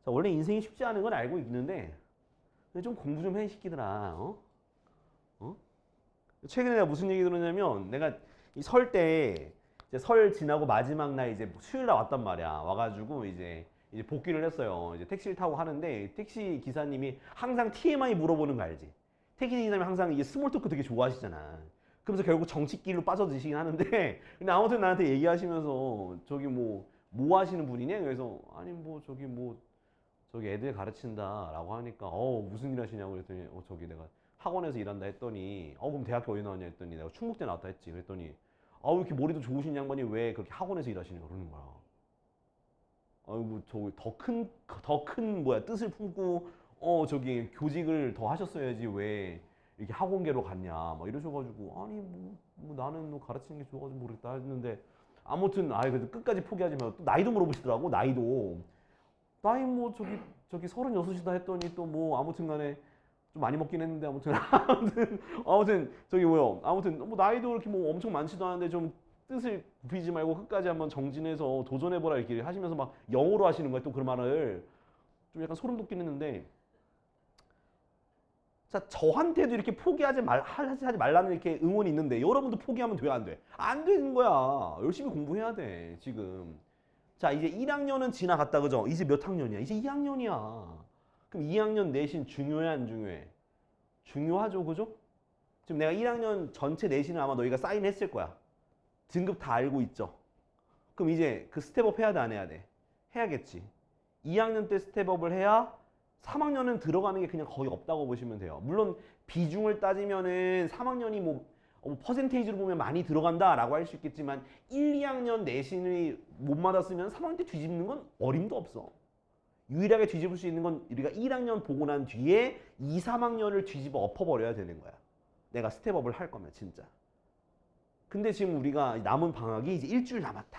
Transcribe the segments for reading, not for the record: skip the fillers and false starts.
자, 원래 인생이 쉽지 않은 건 알고 있는데 근데 좀 공부 좀 해, 시키더라. 어? 어? 최근에 내가 무슨 얘기 들었냐면 내가 이 설 때 이제 설 지나고 마지막 날 이제 수요일 날 왔단 말이야. 와가지고 이제 복귀를 했어요. 이제 택시를 타고 하는데 택시 기사님이 항상 TMI 물어보는 거 알지? 택시 기사님이 항상 이게 스몰 토크 되게 좋아하시잖아. 그러면서 결국 정치끼리로 빠져드시긴 하는데 근데 아무튼 나한테 얘기하시면서 저기 뭐 하시는 분이냐? 그래서 아니 저기 애들 가르친다라고 하니까 무슨 일 하시냐고 그랬더니 저기 내가 학원에서 일한다 했더니 그럼 대학교 어디 나왔냐 했더니 내가 충북대 나왔다 했지. 그랬더니 왜 이렇게 머리도 좋으신 양반이 왜 그렇게 학원에서 일하시냐 그러는 거야. 아이고 저기 더 큰 뭐야 뜻을 품고 저기 교직을 더 하셨어야지 왜 이렇게 학원계로 갔냐 막 이러셔가지고 아니 나는 가르치는 게 좋아가지고 모르겠다 했는데 아무튼 그래도 끝까지 포기하지 말고 또 나이도 물어보시더라고. 나이 저기 36이다 했더니 또 아무튼 간에 좀 많이 먹긴 했는데 아무튼 아무튼 저기 아무튼 나이도 그렇게 엄청 많지도 않은데 좀 뜻을 굽히지 말고 끝까지 한번 정진해서 도전해보라 이렇게 하시면서 막 영어로 하시는 거예요. 또 그 말을 좀 약간 소름 돋긴 했는데 자 저한테도 이렇게 하지 말라는 이렇게 응원이 있는데 여러분도 포기하면 돼 안 돼? 안 되는 거야. 열심히 공부해야 돼 지금. 자 이제 1학년은 지나갔다 그죠? 이제 몇 학년이야? 이제 2학년이야. 그럼 2학년 내신 중요해 안 중요해? 중요하죠 그죠? 지금 내가 1학년 전체 내신을 아마 너희가 사인했을 거야. 등급 다 알고 있죠? 그럼 이제 그 스텝업 해야 돼 안 해야 돼? 해야겠지. 2학년 때 스텝업을 해야 3학년은 들어가는 게 그냥 거의 없다고 보시면 돼요. 물론 비중을 따지면은 3학년이 퍼센테이지로 보면 많이 들어간다라고 할 수 있겠지만 1, 2학년 내신을 못 맞았으면 3학년 때 뒤집는 건 어림도 없어. 유일하게 뒤집을 수 있는 건 우리가 1학년 보고 난 뒤에 2, 3학년을 뒤집어 엎어버려야 되는 거야. 내가 스텝업을 할 거면 진짜. 근데 지금 우리가 남은 방학이 이제 일주일 남았다.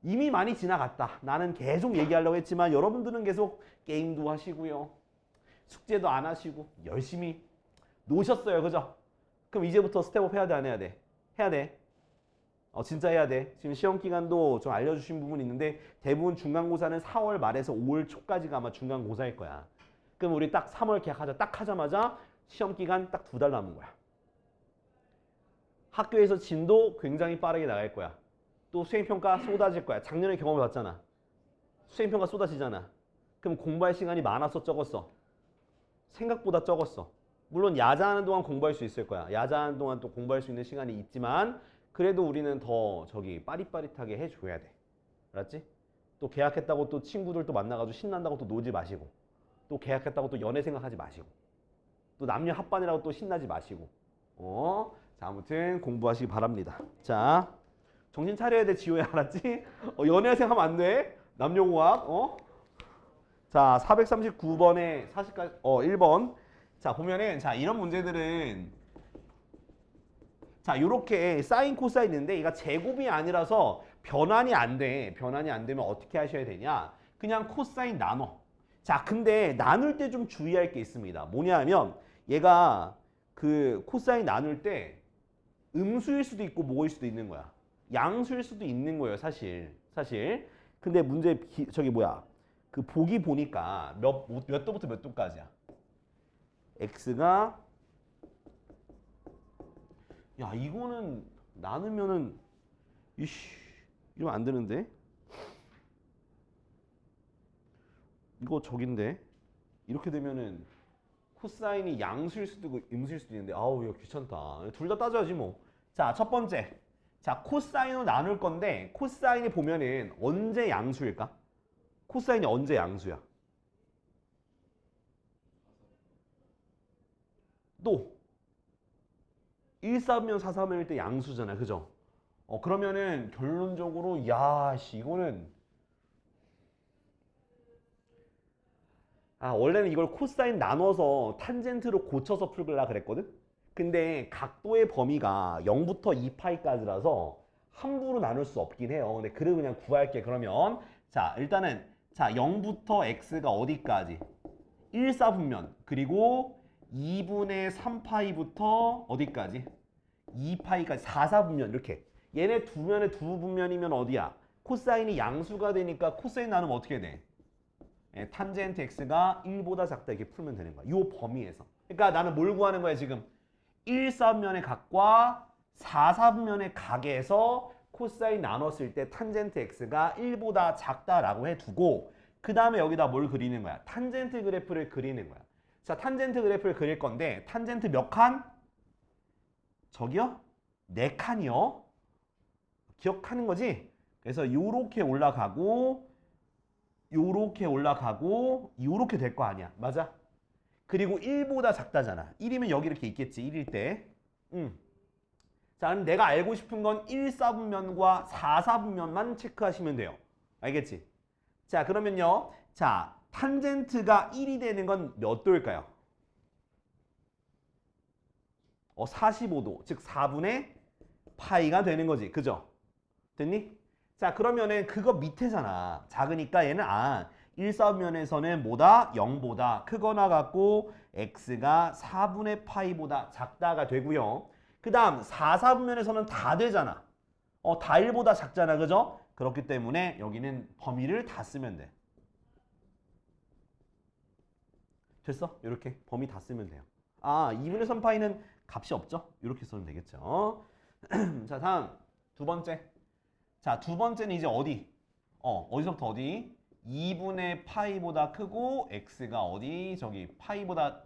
이미 많이 지나갔다. 나는 계속 얘기하려고 했지만 여러분들은 계속 게임도 하시고요. 숙제도 안 하시고 열심히 노셨어요. 그죠? 그럼 이제부터 스텝업 해야 돼 안 해야 돼? 해야 돼. 진짜 해야 돼. 지금 시험 기간도 좀 알려주신 부분이 있는데 대부분 중간고사는 4월 말에서 5월 초까지가 아마 중간고사일 거야. 그럼 우리 딱 3월 개학하자 딱 하자마자 시험 기간 딱 2달 남은 거야. 학교에서 진도 굉장히 빠르게 나갈 거야. 또 수행평가 쏟아질 거야. 작년에 경험해 봤잖아. 수행평가 쏟아지잖아. 그럼 공부할 시간이 많았어 적었어? 생각보다 적었어. 물론 야자하는 동안 공부할 수 있을 거야. 야자하는 동안 또 공부할 수 있는 시간이 있지만 그래도 우리는 더 빠릿빠릿하게 해줘야 돼. 알았지? 또 계약했다고 또 친구들 또 만나가지고 신난다고 또 놀지 마시고 또 계약했다고 또 연애 생각하지 마시고 또 남녀 합반이라고 또 신나지 마시고 자 아무튼 공부하시기 바랍니다. 자 정신 차려야 돼 지호야. 알았지? 연애 생각하면 안 돼. 남녀공학 자 439번에 40까지 1번 자 보면은 자 이런 문제들은 자 요렇게 사인 코사인 있는데 얘가 제곱이 아니라서 변환이 안 돼. 변환이 안 되면 어떻게 하셔야 되냐? 그냥 코사인 나눠. 자 근데 나눌 때 좀 주의할 게 있습니다. 뭐냐 하면 얘가 그 코사인 나눌 때 음수일 수도 있고 뭐일 수도 있는 거야. 양수일 수도 있는 거예요 사실. 근데 문제 그 보기 보니까 몇 도부터 몇 도까지야? x가 야 이거는 나누면은 이러면 안 되는데 이거 저긴데 이렇게 되면은 코사인이 양수일 수도 있고 음수일 수도 있는데 아우 이거 귀찮다. 둘 다 따져야지 뭐. 자 첫 번째 자 코사인으로 나눌 건데 코사인이 보면은 언제 양수일까? 코사인이 언제 양수야? 또 1사면 4사면일 때 양수잖아. 그죠? 그러면은 결론적으로 이거는 원래는 이걸 코사인 나눠서 탄젠트로 고쳐서 풀으려 그랬거든? 근데 각도의 범위가 0부터 2파이까지라서 함부로 나눌 수 없긴 해요. 근데 그래도 그냥 구할게. 그러면 자 일단은 자 0부터 x가 어디까지? 1사분면 그리고 2분의 3파이부터 어디까지? 2파이까지 4사분면 이렇게 얘네 두 면에 두 분면이면 어디야? 코사인이 양수가 되니까 코사인 나누면 어떻게 돼? 예, 탄젠트 x가 1보다 작다 이렇게 풀면 되는 거야. 이 범위에서. 그러니까 나는 뭘 구하는 거야 지금? 1, 4분면의 각과 4, 4분면의 각에서 코사인 나눴을 때 탄젠트 x가 1보다 작다라고 해두고 그 다음에 여기다 뭘 그리는 거야? 탄젠트 그래프를 그리는 거야. 자, 탄젠트 그래프를 그릴 건데 탄젠트 몇 칸? 저기요? 4칸이요. 기억하는 거지? 그래서 요렇게 올라가고 요렇게 올라가고 요렇게 될 거 아니야. 맞아? 그리고 1보다 작다잖아. 1이면 여기 이렇게 있겠지. 1일 때. 자, 그럼 내가 알고 싶은 건 1, 4분면과 4, 4분면만 체크하시면 돼요. 알겠지? 자, 그러면요. 자, 탄젠트가 1이 되는 건 몇 도일까요? 45도. 즉 4분의 파이가 되는 거지. 그죠? 됐니? 자, 그러면은 그거 밑에잖아. 작으니까 얘는 1, 4분면에서는 뭐다? 0보다 크거나 같고 x가 4분의 파이보다 작다가 되고요. 그 다음 4, 4분면에서는 다 되잖아. 다 1보다 작잖아. 그죠? 그렇기 때문에 여기는 범위를 다 쓰면 돼. 됐어? 이렇게 범위 다 쓰면 돼요. 2분의 3파이는 값이 없죠? 이렇게 쓰면 되겠죠. 자, 다음 두 번째. 자, 두 번째는 이제 어디? 어디서부터 어디? 2분의 파이보다 크고 x가 어디? 저기 파이보다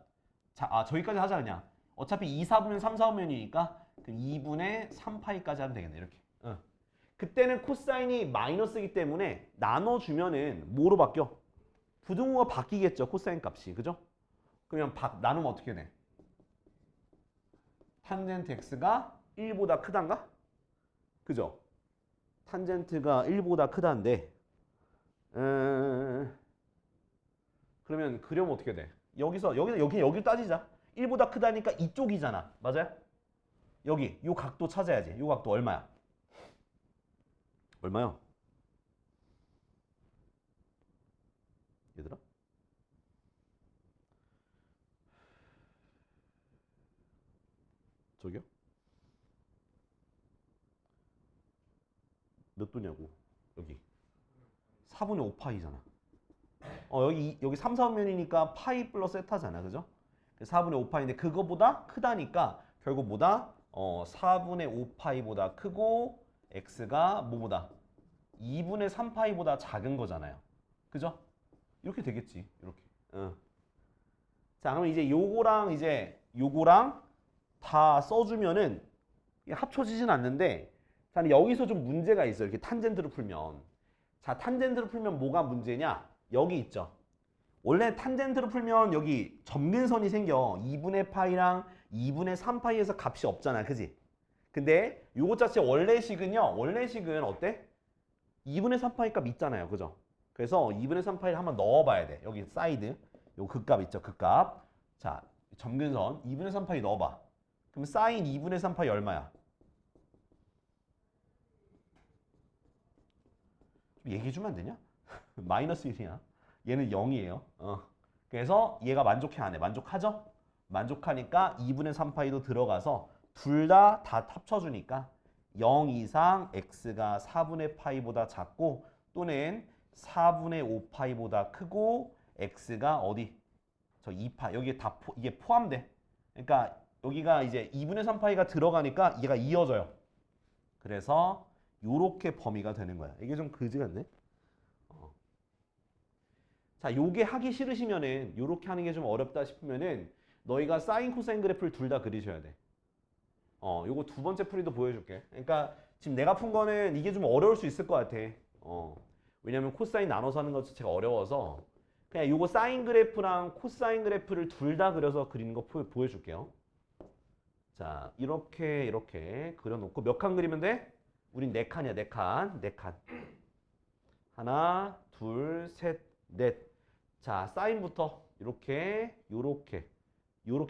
저기까지 하자 그냥. 어차피 2, 4분면 3, 4분면이니까 그럼 2분의 3파이까지 하면 되겠네. 이렇게. 그때는 코사인이 마이너스이기 때문에 나눠주면은 뭐로 바뀌어? 부등호가 바뀌겠죠. 코사인 값이. 그죠? 그러면 나누면 어떻게 돼? 탄젠트 x가 1보다 크단가? 그죠? 탄젠트가 1보다 크다인데 그러면 그려면 어떻게 돼? 여기 따지자. 1보다 크다니까 이쪽이잖아. 맞아요? 여기 요 각도 찾아야지. 요 각도 얼마야? 얼마요? 얘들아? 저기요? 몇 도냐고. 여기 4분의 5파이잖아. 여기 3, 4분면이니까 파이 플러스 세타잖아. 그죠? 4분의 5파인데 그거보다 크다니까 결국 뭐다? 4분의 5파이보다 크고 x가 뭐보다? 2분의 3파이보다 작은 거잖아요. 그죠? 이렇게 되겠지. 이렇게. 자, 그럼 이제 요거랑 다 써주면은 합쳐지진 않는데 자, 여기서 좀 문제가 있어요. 이렇게 탄젠트를 풀면. 자, 탄젠트를 풀면 뭐가 문제냐? 여기 있죠. 원래 탄젠트를 풀면 여기 점근선이 생겨. 2분의 파이랑 2분의 3파이에서 값이 없잖아. 그지? 근데 요거 자체 원래식은요. 원래식은 어때? 2분의 3파이 값 있잖아요. 그죠? 그래서 2분의 3파이를 한번 넣어봐야 돼. 여기 사이드. 요 극값 있죠. 극값. 자, 점근선 2분의 3파이 넣어봐. 그럼 사인 2분의 3파이 얼마야? 좀 얘기해주면 안 되냐? 마이너스 1이야. 얘는 0이에요. 그래서 얘가 만족해 안 해? 만족하죠? 만족하니까 2분의 3파이도 들어가서 둘 다 합쳐주니까 0 이상 x가 4분의 파이보다 작고 또는 4분의 5파이보다 크고 x가 어디? 저 2파 여기에 이게 포함돼. 그러니까 여기가 이제 2분의 3파이가 들어가니까 얘가 이어져요. 그래서 요렇게 범위가 되는 거야. 이게 좀 그지 같네. 자, 요게 하기 싫으시면은 요렇게 하는 게 좀 어렵다 싶으면은 너희가 사인 코사인 그래프를 둘 다 그리셔야 돼. 요거 두 번째 풀이도 보여줄게. 그러니까 지금 내가 푼 거는 이게 좀 어려울 수 있을 것 같아. 왜냐면 코사인 나눠서 하는 것 자체가 어려워서 그냥 요거 사인 그래프랑 코사인 그래프를 둘 다 그려서 그리는 거 보여줄게요. 자, 이렇게 그려놓고 몇 칸 그리면 돼? 우린 4칸이야. 4칸. 4칸. 하나, 둘, 셋, 넷. 자, 사인부터 요렇게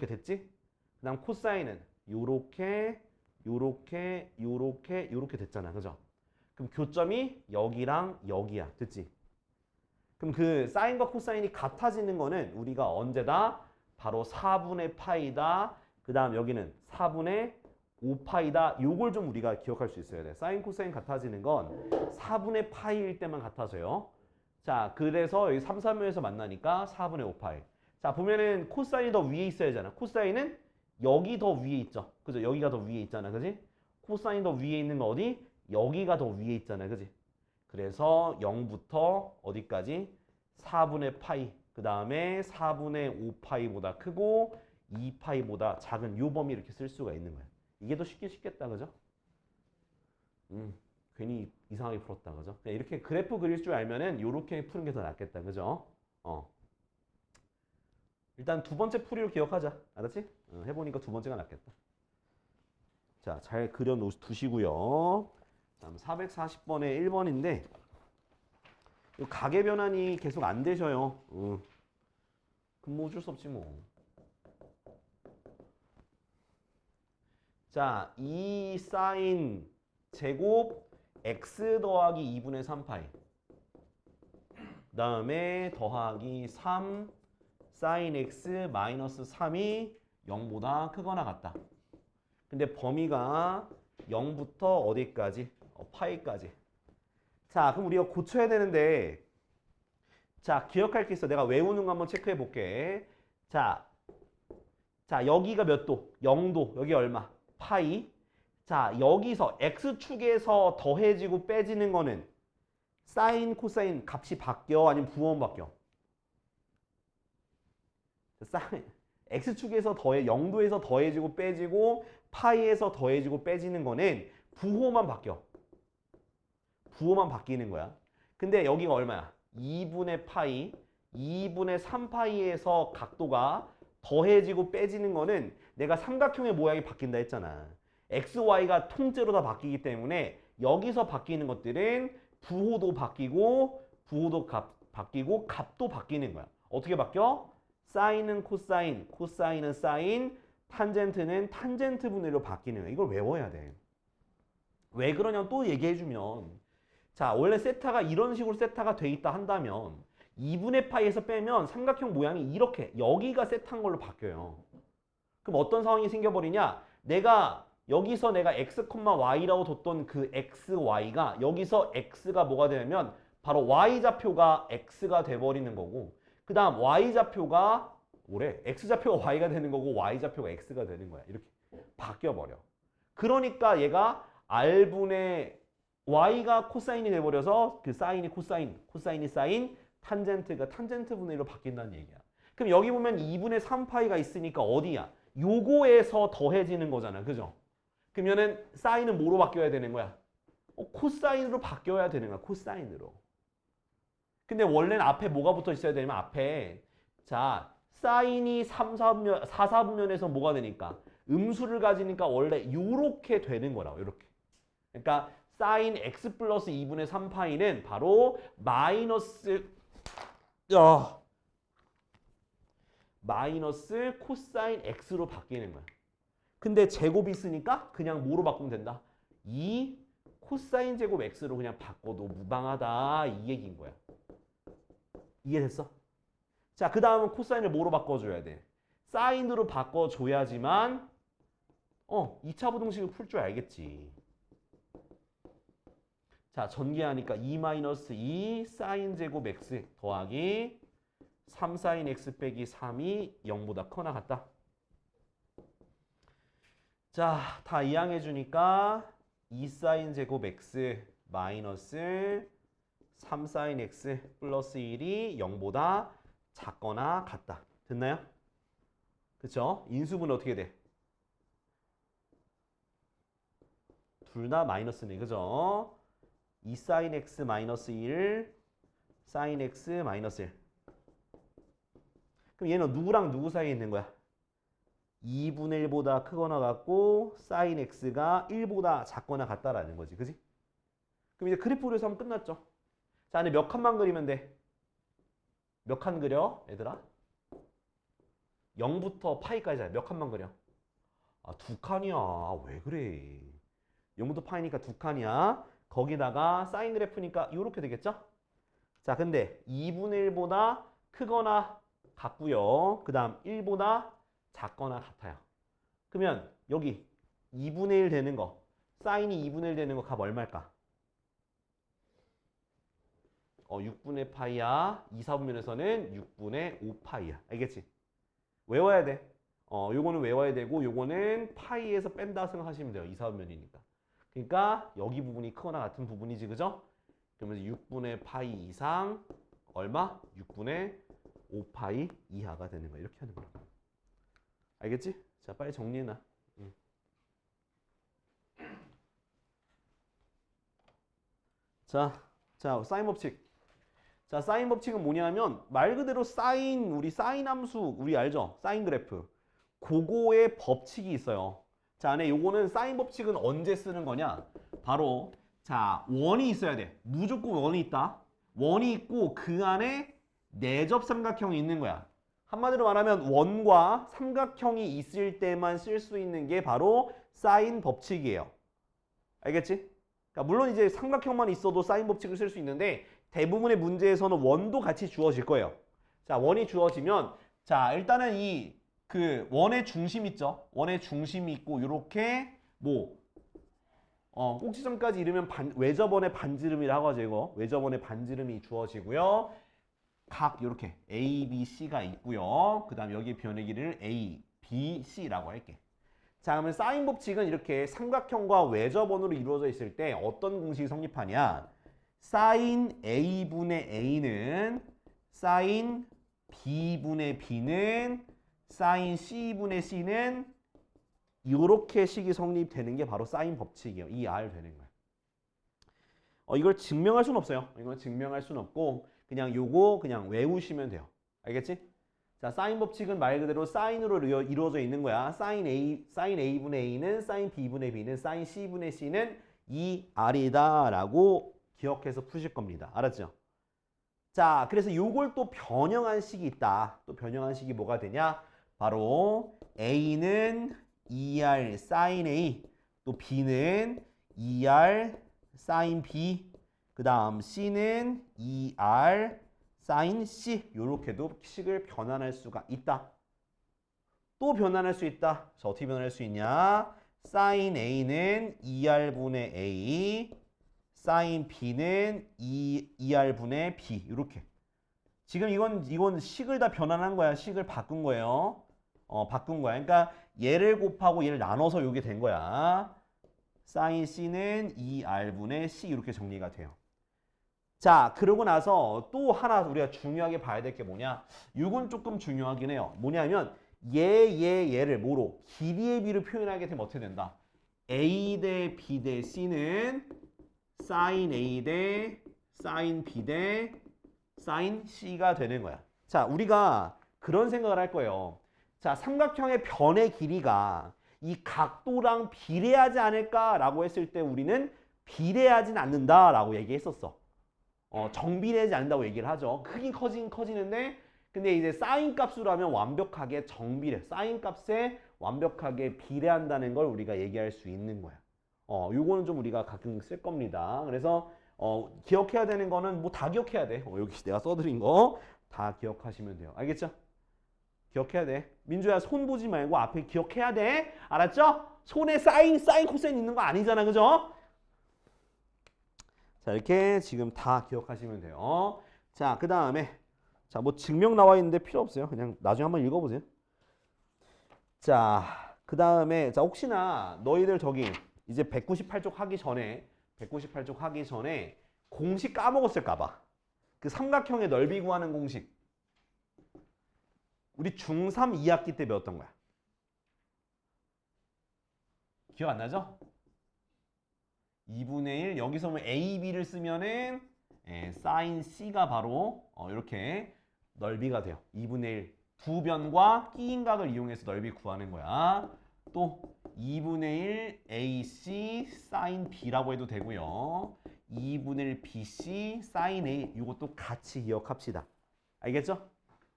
됐지? 그 다음 코사인은 요렇게 됐잖아. 그죠? 그럼 교점이 여기랑 여기야. 됐지? 그럼 그 사인과 코사인이 같아지는 거는 우리가 언제다? 바로 4분의 파이다. 그 다음 여기는 4분의 5파이다. 요걸 좀 우리가 기억할 수 있어야 돼. 사인 코사인 같아지는 건 4분의 파이일 때만 같아져요. 자, 그래서 여기 3, 3면에서 만나니까 4분의 5파이. 자, 보면은 코사인이 더 위에 있어야 하잖아. 코사인은 여기 더 위에 있죠. 그죠? 여기가 더 위에 있잖아. 그지? 코사인 더 위에 있는 거 어디? 여기가 더 위에 있잖아. 그지? 그래서 0부터 어디까지? 4분의 파이. 그 다음에 4분의 5파이보다 크고 2파이보다 작은 요 범위 이렇게 쓸 수가 있는 거야. 이게 더 쉽긴 쉽겠다. 그죠? 괜히 이상하게 풀었다. 그죠? 그냥 이렇게 그래프 그릴 줄 알면은 요렇게 푸는 게 더 낫겠다. 그죠? 일단 두 번째 풀이로 기억하자. 알았지? 해보니까 두 번째가 낫겠다. 자, 잘 그려 두시고요. 다음 440번에 1번인데 가계 변환이 계속 안 되셔요. 그럼 뭐 어쩔 수 없지 뭐. 자, 2 사인 제곱 x 더하기 2분의 3파이. 그 다음에 더하기 3 사인 x 마이너스 3이 0보다 크거나 같다. 근데 범위가 0부터 어디까지? 파이까지. 자, 그럼 우리가 고쳐야 되는데 자, 기억할 게 있어. 내가 외우는 거 한번 체크해 볼게. 자, 여기가 몇 도? 0도. 여기 얼마? 파이. 자, 여기서 x축에서 더해지고 빼지는 거는 사인, 코사인 값이 바뀌어? 아니면 부호만 바뀌어? 사인, x축에서 0도에서 더해지고 빼지고 파이에서 더해지고 빼지는 거는 부호만 바뀌어. 부호만 바뀌는 거야. 근데 여기가 얼마야? 2분의 파이, 2분의 3파이에서 각도가 더해지고 빼지는 거는 내가 삼각형의 모양이 바뀐다 했잖아. x, y가 통째로 다 바뀌기 때문에 여기서 바뀌는 것들은 부호도 바뀌고 바뀌고 값도 바뀌는 거야. 어떻게 바뀌어? 사인은 코사인, 코사인은 사인, 탄젠트는 탄젠트 분해로 바뀌는 거야. 이걸 외워야 돼. 왜 그러냐면 또 얘기해주면 자, 원래 세타가 이런 식으로 세타가 돼 있다 한다면 2분의 파이에서 빼면 삼각형 모양이 이렇게 여기가 세타인 걸로 바뀌어요. 그럼 어떤 상황이 생겨버리냐? 여기서 내가 x, y라고 뒀던 그 x, y가 여기서 x가 뭐가 되냐면 바로 y좌표가 x가 돼버리는 거고 그 다음 y좌표가 뭐래? x좌표가 y가 되는 거고 y좌표가 x가 되는 거야. 이렇게 바뀌어버려. 그러니까 얘가 r분의 y가 코사인이 돼버려서 그 사인이 코사인, 코사인이 사인, 탄젠트가 탄젠트 분의 1로 바뀐다는 얘기야. 그럼 여기 보면 2분의 3파이가 있으니까 어디야? 요거에서 더해지는 거잖아. 그죠? 그러면은 사인은 뭐로 바뀌어야 되는 거야? 코사인으로 바뀌어야 되는 거야. 코사인으로. 근데 원래는 앞에 뭐가 붙어 있어야 되냐면 앞에 자 사인이 3, 4분면, 4, 4분면에서 뭐가 되니까 음수를 가지니까 원래 요렇게 되는 거라고. 요렇게. 그러니까 사인 x 플러스 2분의 3파이는 바로 마이너스 코사인 x로 바뀌는 거야. 근데 제곱이 있으니까 그냥 뭐로 바꾸면 된다? 2 코사인 제곱 x로 그냥 바꿔도 무방하다 이 얘기인 거야. 이해됐어? 자, 그 다음은 코사인을 뭐로 바꿔줘야 돼? 사인으로 바꿔줘야지만 2차 부등식을 풀 줄 알겠지. 자, 전개하니까 2-2 사인 제곱 x 더하기 3 사인 x 빼기 3이 0보다 크거나 같다. 자, 다 이항해 주니까 2 사인 제곱 x 마이너스 3 사인 x 플러스 1이 0보다 작거나 같다. 됐나요? 그쵸? 인수분은 어떻게 돼? 둘 다 마이너스네. 그죠? 2 사인 x 마이너스 1 사인 x 마이너스 1. 그럼 얘는 누구랑 누구 사이에 있는 거야? 2분의 1보다 크거나 같고 사인 x가 1보다 작거나 같다라는 거지. 그지? 그럼 이제 그래프 그려서 하면 끝났죠. 자, 안에 몇 칸만 그리면 돼? 몇 칸 그려? 얘들아? 0부터 파이까지 몇 칸만 그려? 아, 두 칸이야. 왜 그래? 0부터 파이니까 두 칸이야. 거기다가 사인 그래프니까 이렇게 되겠죠? 자, 근데 2분의 1보다 크거나 같고요. 그 다음 1보다 작거나 같아요. 그러면 여기 2분의 1 되는 거, 사인이 2분의 1 되는 거 값 얼마일까? 6분의 파이야. 2, 4분면에서는 6분의 5파이야. 알겠지? 외워야 돼. 요거는 외워야 되고 요거는 파이에서 뺀다 생각하시면 돼요. 2, 4분면이니까. 그러니까 여기 부분이 크거나 같은 부분이지, 그죠? 그러면 6분의 파이 이상 얼마? 6분의 5파이 이하가 되는 거야. 이렇게 하는 거야. 알겠지? 자, 빨리 정리해놔. 자, 사인 법칙. 자, 사인 법칙은 뭐냐면 말 그대로 우리 사인 함수, 우리 알죠? 사인 그래프. 그거의 법칙이 있어요. 자, 안에 요거는 사인 법칙은 언제 쓰는 거냐? 바로 자, 원이 있어야 돼. 무조건 원이 있다. 원이 있고 그 안에 내접 삼각형이 있는 거야. 한마디로 말하면 원과 삼각형이 있을 때만 쓸 수 있는 게 바로 사인 법칙이에요. 알겠지? 그러니까 물론 이제 삼각형만 있어도 사인 법칙을 쓸 수 있는데 대부분의 문제에서는 원도 같이 주어질 거예요. 자, 원이 주어지면 자, 일단은 그 원의 중심 있죠? 원의 중심이 있고 요렇게 꼭지점까지 이르면 외접원의 반지름이라고 하죠. 이거 외접원의 반지름이 주어지고요. 각 이렇게 A, B, C가 있고요. 그 다음 여기 변의 길이를 A, B, C라고 할게. 자, 그러면 사인 법칙은 이렇게 삼각형과 외접원으로 이루어져 있을 때 어떤 공식이 성립하냐? 사인 A분의 A는 사인 B분의 B는 사인 C분의 C는 이렇게 식이 성립되는 게 바로 사인 법칙이에요. 이 R 되는 거예요. 이걸 증명할 수는 없어요. 이건 증명할 수는 없고 그냥 요거 그냥 외우시면 돼요. 알겠지? 자, 사인 법칙은 말 그대로 사인으로 이루어져 있는 거야. 사인 A분의 A는 사인 B분의 B는 사인 C분의 C는 이 R이다 라고 기억해서 푸실 겁니다. 알았죠? 자, 그래서 요걸 또 변형한 식이 있다. 또 변형한 식이 뭐가 되냐? 바로 A는 2R 사인 A, 또 B는 2R 사인 B, 그 다음 C는 2R 사인 C. 요렇게도 식을 변환할 수가 있다. 또 변환할 수 있다. 자, 어떻게 변환할 수 있냐? 사인 A는 2R분의 A, 사인 B는 2R분의 B. 요렇게. 지금 이건 식을 다 변환한 거야. 식을 바꾼 거예요. 바꾼 거야. 그러니까 얘를 곱하고 얘를 나눠서 요게 된 거야. 사인 C는 2R분의 C 이렇게 정리가 돼요. 자, 그러고 나서 또 하나 우리가 중요하게 봐야 될 게 뭐냐? 이건 조금 중요하긴 해요. 뭐냐면 얘를 뭐로? 길이의 비를 표현하게 되면 어떻게 된다? A 대 B 대 C는 사인 A 대 사인 B 대 사인 C가 되는 거야. 자, 우리가 그런 생각을 할 거예요. 자, 삼각형의 변의 길이가 이 각도랑 비례하지 않을까라고 했을 때 우리는 비례하진 않는다라고 얘기했었어. 정비례하지 않는다고 얘기를 하죠. 크긴 커지는데 근데 이제 사인 값으로 하면 완벽하게 정비례, 사인 값에 완벽하게 비례한다는 걸 우리가 얘기할 수 있는 거야. 요거는 좀 우리가 가끔 쓸 겁니다. 그래서 기억해야 되는 거는 뭐 다 기억해야 돼. 여기 내가 써드린 거 다 기억하시면 돼요. 알겠죠? 기억해야 돼. 민주야, 손 보지 말고 앞에 기억해야 돼. 알았죠? 손에 사인 코사인 있는 거 아니잖아. 그죠? 자, 이렇게 지금 다 기억하시면 돼요. 자, 그 다음에 자, 뭐 증명 나와 있는데 필요 없어요. 그냥 나중에 한번 읽어보세요. 자, 그 다음에 자, 혹시나 너희들 저기 이제 198쪽 하기 전에 공식 까먹었을까 봐. 그 삼각형의 넓이 구하는 공식. 우리 중3 2학기 때 배웠던 거야. 기억 안 나죠? 2분의 1 여기서 보면 A, B를 쓰면은 사인 C가 바로 이렇게 넓이가 돼요. 2분의 1 두 변과 끼인 각을 이용해서 넓이 구하는 거야. 또 2분의 1 AC 사인 B라고 해도 되고요. 2분의 1 BC 사인 A 이것도 같이 기억합시다. 알겠죠?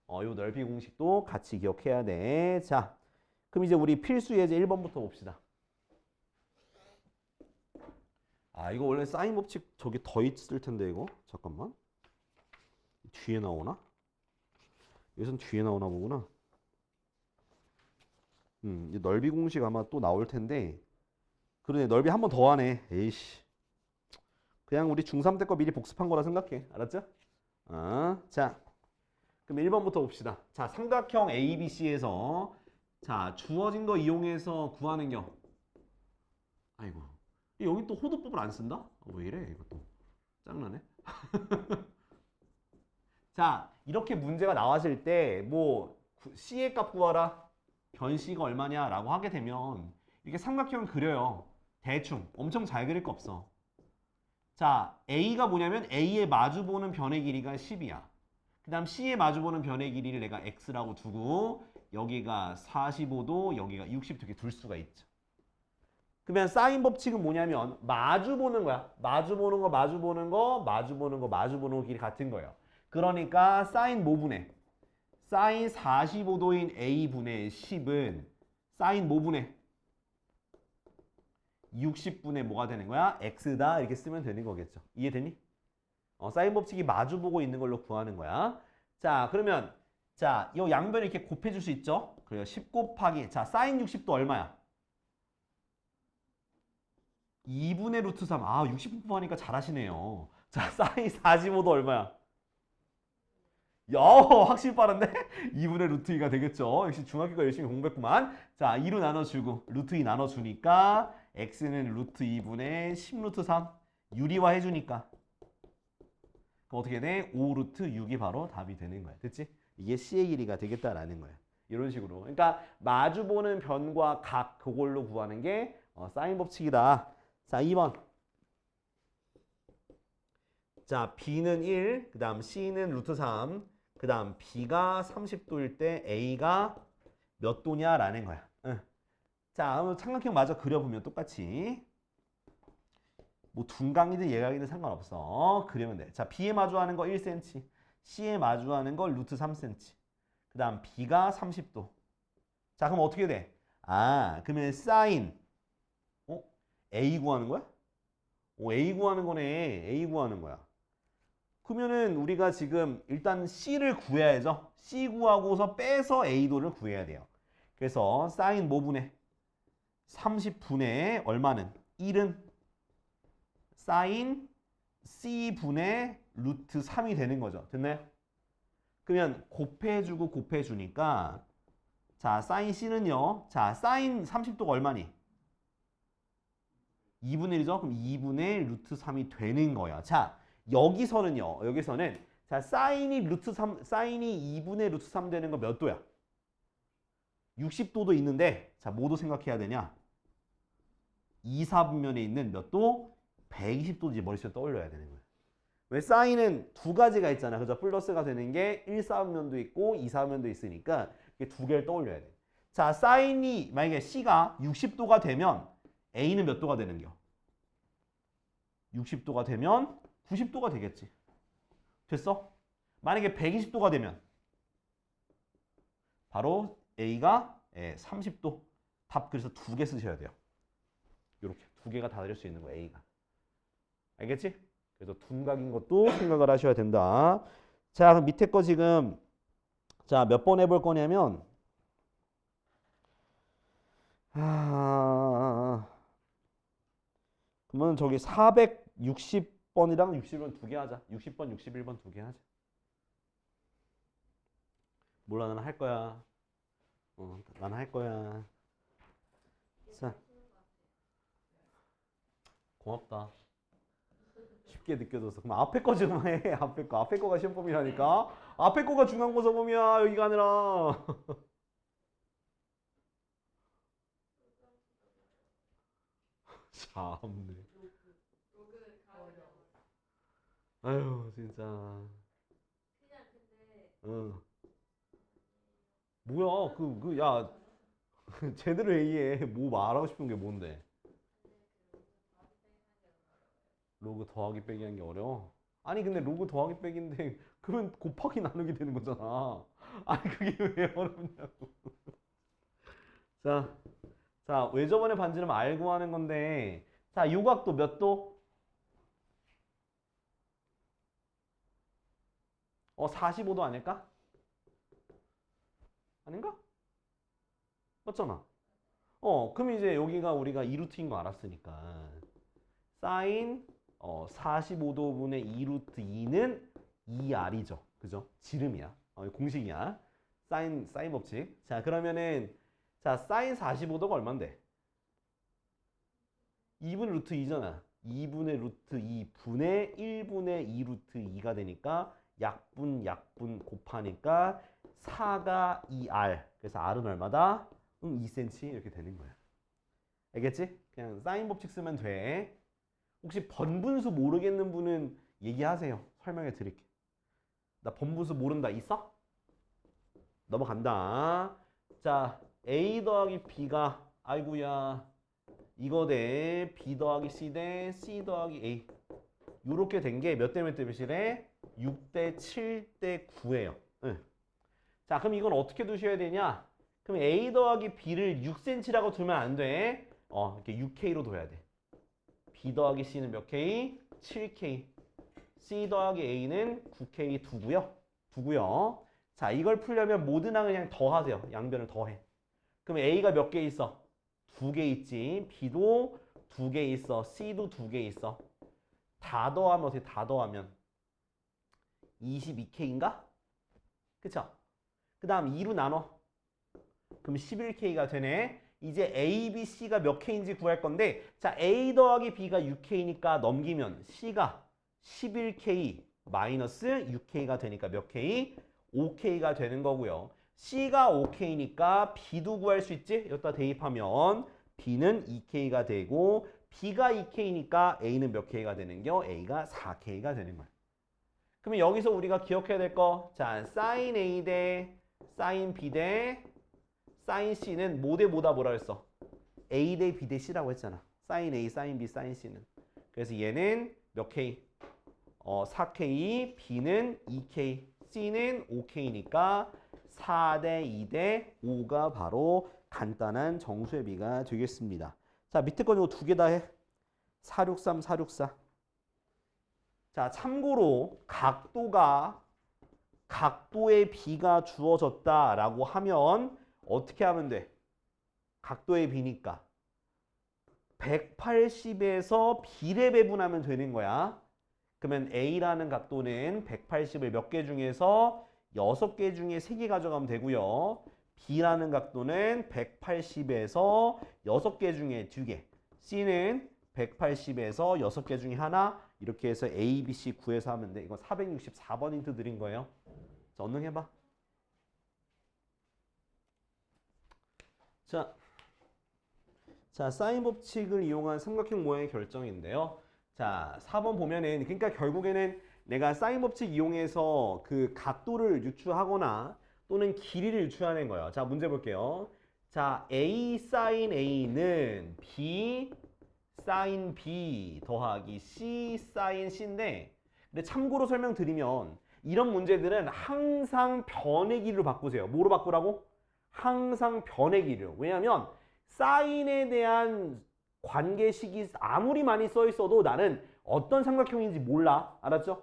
요 넓이 공식도 같이 기억해야 돼. 자, 그럼 이제 우리 필수 예제 1번부터 봅시다. 이거 원래 사인 법칙 저기 더 있을 텐데 이거 잠깐만 뒤에 나오나? 여기선 뒤에 나오나 보구나. 이 넓이 공식 아마 또 나올 텐데 그러네 넓이 한 번 더 하네. 에이씨 그냥 우리 중3 때 거 미리 복습한 거라 생각해. 알았죠? 자, 그럼 1번부터 봅시다. 자, 삼각형 ABC에서 자, 주어진 거 이용해서 구하는 경. 아이고. 여기 또 호도법을 안 쓴다? 왜 이래, 이것도. 짱나네. 자, 이렇게 문제가 나왔을 때, 뭐, C의 값 구하라. 변 C가 얼마냐? 라고 하게 되면, 이렇게 삼각형을 그려요. 대충. 엄청 잘 그릴 거 없어. 자, A가 뭐냐면, A에 마주보는 변의 길이가 10이야. 그 다음 C에 마주보는 변의 길이를 내가 X라고 두고, 여기가 45도, 여기가 60도 이렇게 둘 수가 있죠. 그러면 사인 법칙은 뭐냐면 마주보는 거야. 마주보는 거, 마주보는 거, 마주보는 거, 마주보는 거 길이 같은 거예요. 그러니까 사인 뭐분의? 사인 45도인 A분의 10은 사인 뭐분의? 60분의 뭐가 되는 거야? X다 이렇게 쓰면 되는 거겠죠. 이해되니? 사인 법칙이 마주보고 있는 걸로 구하는 거야. 자, 그러면 자, 이 양변을 이렇게 곱해줄 수 있죠? 그래요. 10 곱하기 자, 사인 60도 얼마야? 2분의 루트 3. 아, 60분 하니까 잘하시네요. 자, 사인 45도 얼마야? 야, 확실히 빠른데? 2분의 루트 2가 되겠죠. 역시 중학교가 열심히 공부했구만. 자, 2로 나눠주고 루트 2 나눠주니까 x는 루트 2분의 10 루트 3. 유리화 해주니까. 그럼 어떻게 돼? 5 루트 6이 바로 답이 되는 거야. 됐지? 이게 C의 길이가 되겠다라는 거야. 이런 식으로. 그러니까 마주보는 변과 각 그걸로 구하는 게 사인 법칙이다. 자, 2번. 자, B는 1, 그 다음 C는 루트 3, 그 다음 B가 30도일 때 A가 몇 도냐라는 거야. 응. 자, 삼각형 마저 그려보면 똑같이. 뭐 둔각이든 예각이든 상관없어. 그리면 돼. 자, B에 마주하는 거 1cm, C에 마주하는 거 루트 3cm. 그 다음 B가 30도. 자, 그럼 어떻게 돼? 아, 그러면 사인. A 구하는 거야? A 구하는 거네. A 구하는 거야. 그러면은 우리가 지금 일단 C를 구해야죠. C 구하고서 빼서 A도를 구해야 돼요. 그래서 사인 뭐분의? 30분의 얼마는? 1은 사인 C분의 루트 3이 되는 거죠. 됐나요? 그러면 곱해주고 곱해주니까 자, 사인 C는요. 자, 사인 30도가 얼마니? 2분의 1이죠? 그럼 2분의 루트 3이 되는 거야. 자, 여기서는요. 여기서는 자, 사인이 루트 3, 사인이 2분의 루트 3 되는 거 몇 도야? 60도도 있는데 자, 뭐도 생각해야 되냐? 2, 4분면에 있는 몇 도? 120도 이제 머릿속에 떠올려야 되는 거야. 왜 사인은 두 가지가 있잖아. 그죠? 플러스가 되는 게 1, 4분면도 있고 2, 4분면도 있으니까 이게 두 개를 떠올려야 돼. 자, 사인이 만약에 C가 60도가 되면 A는 몇 도가 되는겨? 60도가 되면 90도가 되겠지. 됐어? 만약에 120도가 되면 바로 A가 30도. 답 그래서 두 개 쓰셔야 돼요. 이렇게 두 개가 다 될 수 있는 거야, A가. 알겠지? 그래서 둔각인 것도 생각을 하셔야 된다. 자, 그럼 밑에 거 지금 자, 몇 번 해볼 거냐면 그러면 저기 460번이랑 61번 두 개 하자. 60번, 61번 두 개 하자. 몰라, 나는 할 거야. 나는 할 거야. 자, 고맙다. 쉽게 느껴져서. 그럼 앞에 거 좀 해. 앞에 거. 앞에 거가 시험범위라니까. 앞에 거가 중간고사 범위야. 여기가 아니라. 참네. 아유, 진짜. 응. 뭐야, 야, 제대로 얘기해. 뭐 말하고 싶은 게 뭔데? 로그 더하기 빼기 하는 게 어려워? 아니, 근데 로그 더하기 빼기인데, 그러면 곱하기 나누기 되는 거잖아. 아니, 그게 왜 어렵냐고. 자, 자, 외접원의 반지름 알고 하는 건데, 자, 요각도 몇 도? 45도 아닐까? 아닌가? 맞잖아. 그럼 이제 여기가 우리가 2루트인 거 알았으니까. 사인 45도분의 2루트 2는 2R이죠. 그죠? 지름이야. 공식이야. 사인 법칙. 자, 그러면은 자, 사인 45도가 얼만데? 2분의 루트 2잖아. 2분의 루트 2 분의 1분의 2 루트 2가 되니까 약분 곱하니까 4가 2R. 그래서 R은 얼마다? 2cm 이렇게 되는 거야. 알겠지? 그냥 사인 법칙 쓰면 돼. 혹시 번분수 모르겠는 분은 얘기하세요. 설명해 드릴게. 나 번분수 모른다. 있어? 넘어간다. 자, A 더하기 B가 아이고야 이거 대 B 더하기 C 대 C 더하기 A 요렇게 된 게 몇 대 몇 대 몇이래? 6대 7대 9예요. 응. 자, 그럼 이건 어떻게 두셔야 되냐? 그럼 A 더하기 B를 6cm라고 두면 안 돼. 이렇게 6K로 둬야 돼. B 더하기 C는 몇 K? 7K. C 더하기 A는 9K 두고요. 자, 이걸 풀려면 모든 항을 그냥 더하세요. 양변을 더해. 그럼 A가 몇 개 있어? 2개 있지. B도 2개 있어. C도 2개 있어. 다 더하면 어떻게 다 더하면 22K인가? 그쵸? 그 다음 2로 나눠. 그럼 11K가 되네. 이제 A, B, C가 몇 K인지 구할 건데 자, A 더하기 B가 6K니까 넘기면 C가 11K 마이너스 6K가 되니까 몇 K? 5K가 되는 거고요. C가 5K니까 B도 구할 수 있지? 여기다 대입하면 B는 2K가 되고 B가 2K니까 A는 몇 K가 되는겨? A가 4K가 되는 거야. 그러면 여기서 우리가 기억해야 될 거 자, sin A 대 sin B 대 sin C는 뭐 대 뭐다 뭐라 했어? A 대 B 대 C라고 했잖아. sin A, sin B, sin C는. 그래서 얘는 몇 K? 4K, B는 2K, C는 5K니까 4대 2대 5가 바로 간단한 정수의 비가 되겠습니다. 자, 밑에 건 이거 두 개 다 해. 463, 464. 자, 참고로 각도의 비가 주어졌다라고 하면 어떻게 하면 돼? 각도의 비니까 180에서 B를 배분하면 되는 거야. 그러면 A라는 각도는 180을 몇 개 중에서 6개 중에 3개 가져가면 되고요. B라는 각도는 180에서 6개 중에 2개. C는 180에서 6개 중에 하나. 이렇게 해서 A, B, C 구해서 하면 돼. 이거 464번 힌트 드린 거예요. 자, 언능 해봐. 자, 사인 법칙을 이용한 삼각형 모양의 결정인데요. 자, 4번 보면은 그러니까 결국에는 내가 사인 법칙 이용해서 그 각도를 유추하거나 또는 길이를 유추하는 거예요. 자, 문제 볼게요. 자, A sin A는 B sin B 더하기 C sin C인데 근데 참고로 설명드리면 이런 문제들은 항상 변의 길이로 바꾸세요. 뭐로 바꾸라고? 항상 변의 길이로. 왜냐하면 사인에 대한 관계식이 아무리 많이 써 있어도 나는 어떤 삼각형인지 몰라. 알았죠?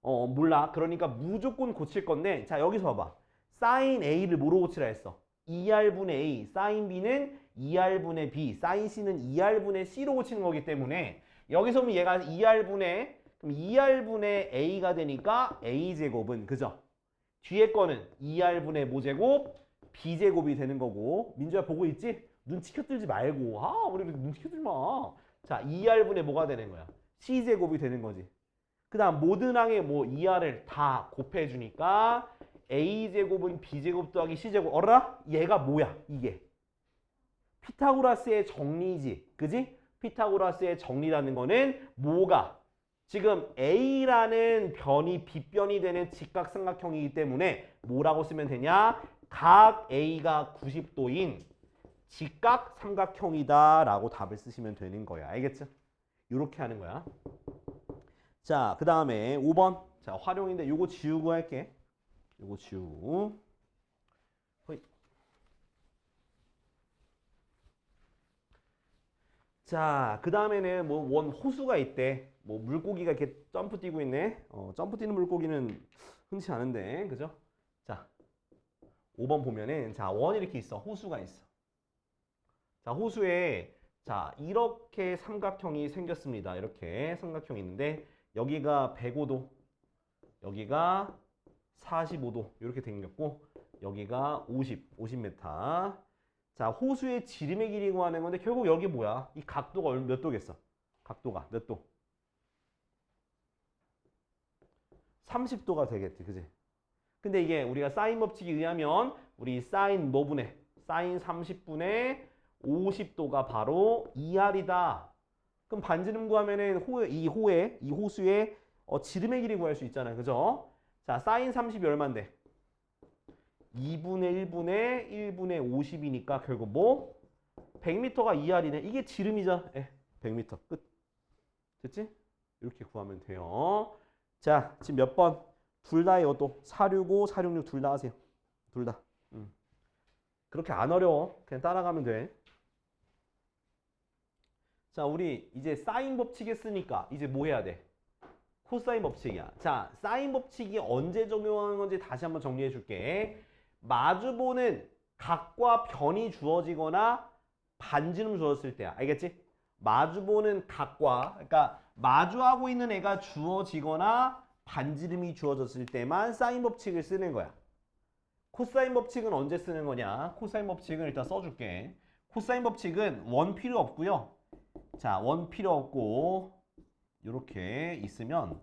몰라. 그러니까 무조건 고칠 건데 자, 여기서 봐봐. 사인 A를 뭐로 고치라 했어? 2R분의 A. 사인 B는 2R분의 B. 사인 C는 2R분의 C로 고치는 거기 때문에 여기서 보면 얘가 2R분의 그럼 2R분의 A가 되니까 A제곱은 그죠? 뒤에 거는 2R분의 모제곱 B제곱이 되는 거고 민주야 보고 있지? 눈 치켜들지 말고 우리 눈 치켜들지 마. 자, 2R분의 뭐가 되는 거야? C제곱이 되는 거지. 그 다음 모든 항에 뭐 2R을 다 곱해주니까 A제곱은 B제곱 더하기 C제곱. 어라? 얘가 뭐야? 이게 피타고라스의 정리지. 그지? 피타고라스의 정리라는 거는 뭐가? 지금 A라는 변이 빗변이 되는 직각삼각형이기 때문에 뭐라고 쓰면 되냐? 각 A가 90도인 직각삼각형이다 라고 답을 쓰시면 되는 거야. 알겠죠? 이렇게 하는 거야. 자, 그 다음에 5번. 자, 활용인데 요거 지우고 할게. 요거 지우고. 허이. 자, 그 다음에는 뭐 원 호수가 있대. 뭐 물고기가 이렇게 점프 뛰고 있네. 점프 뛰는 물고기는 흔치 않은데, 그죠? 자, 5번 보면은 자, 원이 이렇게 있어. 호수가 있어. 자, 호수에 자, 이렇게 삼각형이 생겼습니다. 이렇게 삼각형이 있는데 여기가 105도, 여기가 45도 이렇게 생겼고 여기가 50m. 자, 호수의 지름의 길이 구하는 건데 결국 여기 뭐야? 이 각도가 몇 도겠어? 각도가 몇 도? 30도가 되겠지, 그지? 근데 이게 우리가 사인 법칙에 의하면 우리 사인 뭐분의 사인 30분의 50도가 바로 2R이다. 그럼 반지름 구하면은 이 호수의 지름의 길이 구할 수 있잖아요, 그죠? 자, 사인 30이 얼만데? 2분의 1분의 1분의 50이니까 결국 뭐? 100m가 2R이네. 이게 지름이죠. 100m 끝. 됐지? 이렇게 구하면 돼요. 자, 지금 몇 번? 둘 다예요. 또 465, 466 둘 다 하세요. 둘 다. 그렇게 안 어려워. 그냥 따라가면 돼. 자, 우리 이제 사인 법칙 했으니까 이제 뭐 해야 돼? 코사인 법칙이야. 자, 사인 법칙이 언제 적용하는 건지 다시 한번 정리해 줄게. 마주보는 각과 변이 주어지거나 반지름 주어졌을 때야. 알겠지? 마주보는 각과, 그러니까 마주하고 있는 애가 주어지거나 반지름이 주어졌을 때만 사인 법칙을 쓰는 거야. 코사인 법칙은 언제 쓰는 거냐? 코사인 법칙은 일단 써줄게. 코사인 법칙은 원 필요 없고요. 자, 원 필요 없고 이렇게 있으면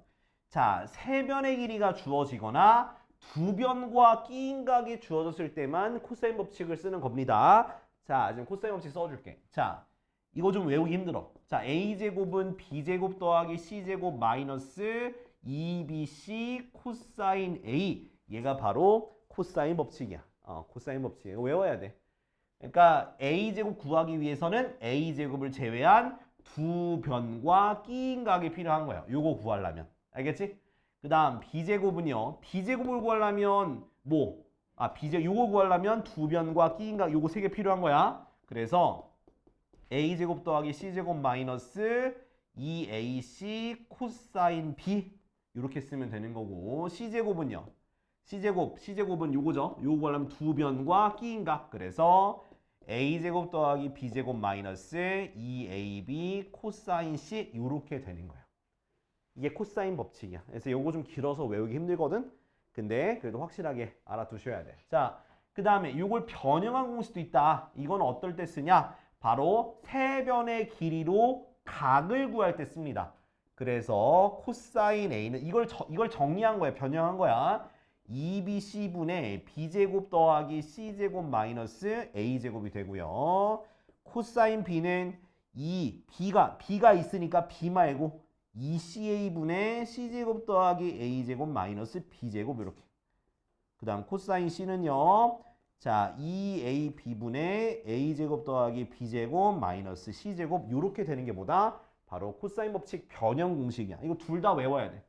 자, 세 변의 길이가 주어지거나 두 변과 끼인 각이 주어졌을 때만 코사인 법칙을 쓰는 겁니다. 자, 지금 코사인 법칙 써줄게. 자, 이거 좀 외우기 힘들어. 자, a제곱은 b제곱 더하기 c제곱 마이너스 2bc 코사인 a. 얘가 바로 코사인 법칙이야. 코사인 법칙. 이거 외워야 돼. 그러니까 a제곱 구하기 위해서는 a제곱을 제외한 두 변과 끼인 각이 필요한 거야. 요거 구하려면. 알겠지? 그 다음 b제곱은요. b제곱을 구하려면 뭐? 요거 구하려면 두 변과 끼인 각 요거 세 개 필요한 거야. 그래서 a제곱 더하기 c제곱 마이너스 2ac 코사인 b 이렇게 쓰면 되는 거고 c제곱은요. c제곱은 요거죠. 요거 구하려면 두 변과 끼인 각. 그래서 a제곱 더하기 b제곱 마이너스 2ab 코사인 c 이렇게 되는 거예요. 이게 코사인 법칙이야. 그래서 요거 좀 길어서 외우기 힘들거든. 근데 그래도 확실하게 알아두셔야 돼. 자, 그 다음에 요걸 변형한 공식도 있다. 이건 어떨 때 쓰냐? 바로 세 변의 길이로 각을 구할 때 씁니다. 그래서 코사인 a는 이걸 정리한 거야. 변형한 거야. 2bc분의 b제곱 더하기 c제곱 마이너스 a제곱이 되고요. 코사인 b는 b가 있으니까 b 말고 2ca분의 c제곱 더하기 a제곱 마이너스 b제곱 이렇게. 그 다음 코사인 c는요. 자, 2ab분의 a제곱 더하기 b제곱 마이너스 c제곱 이렇게 되는 게 뭐다? 바로 코사인 법칙 변형 공식이야. 이거 둘 다 외워야 돼.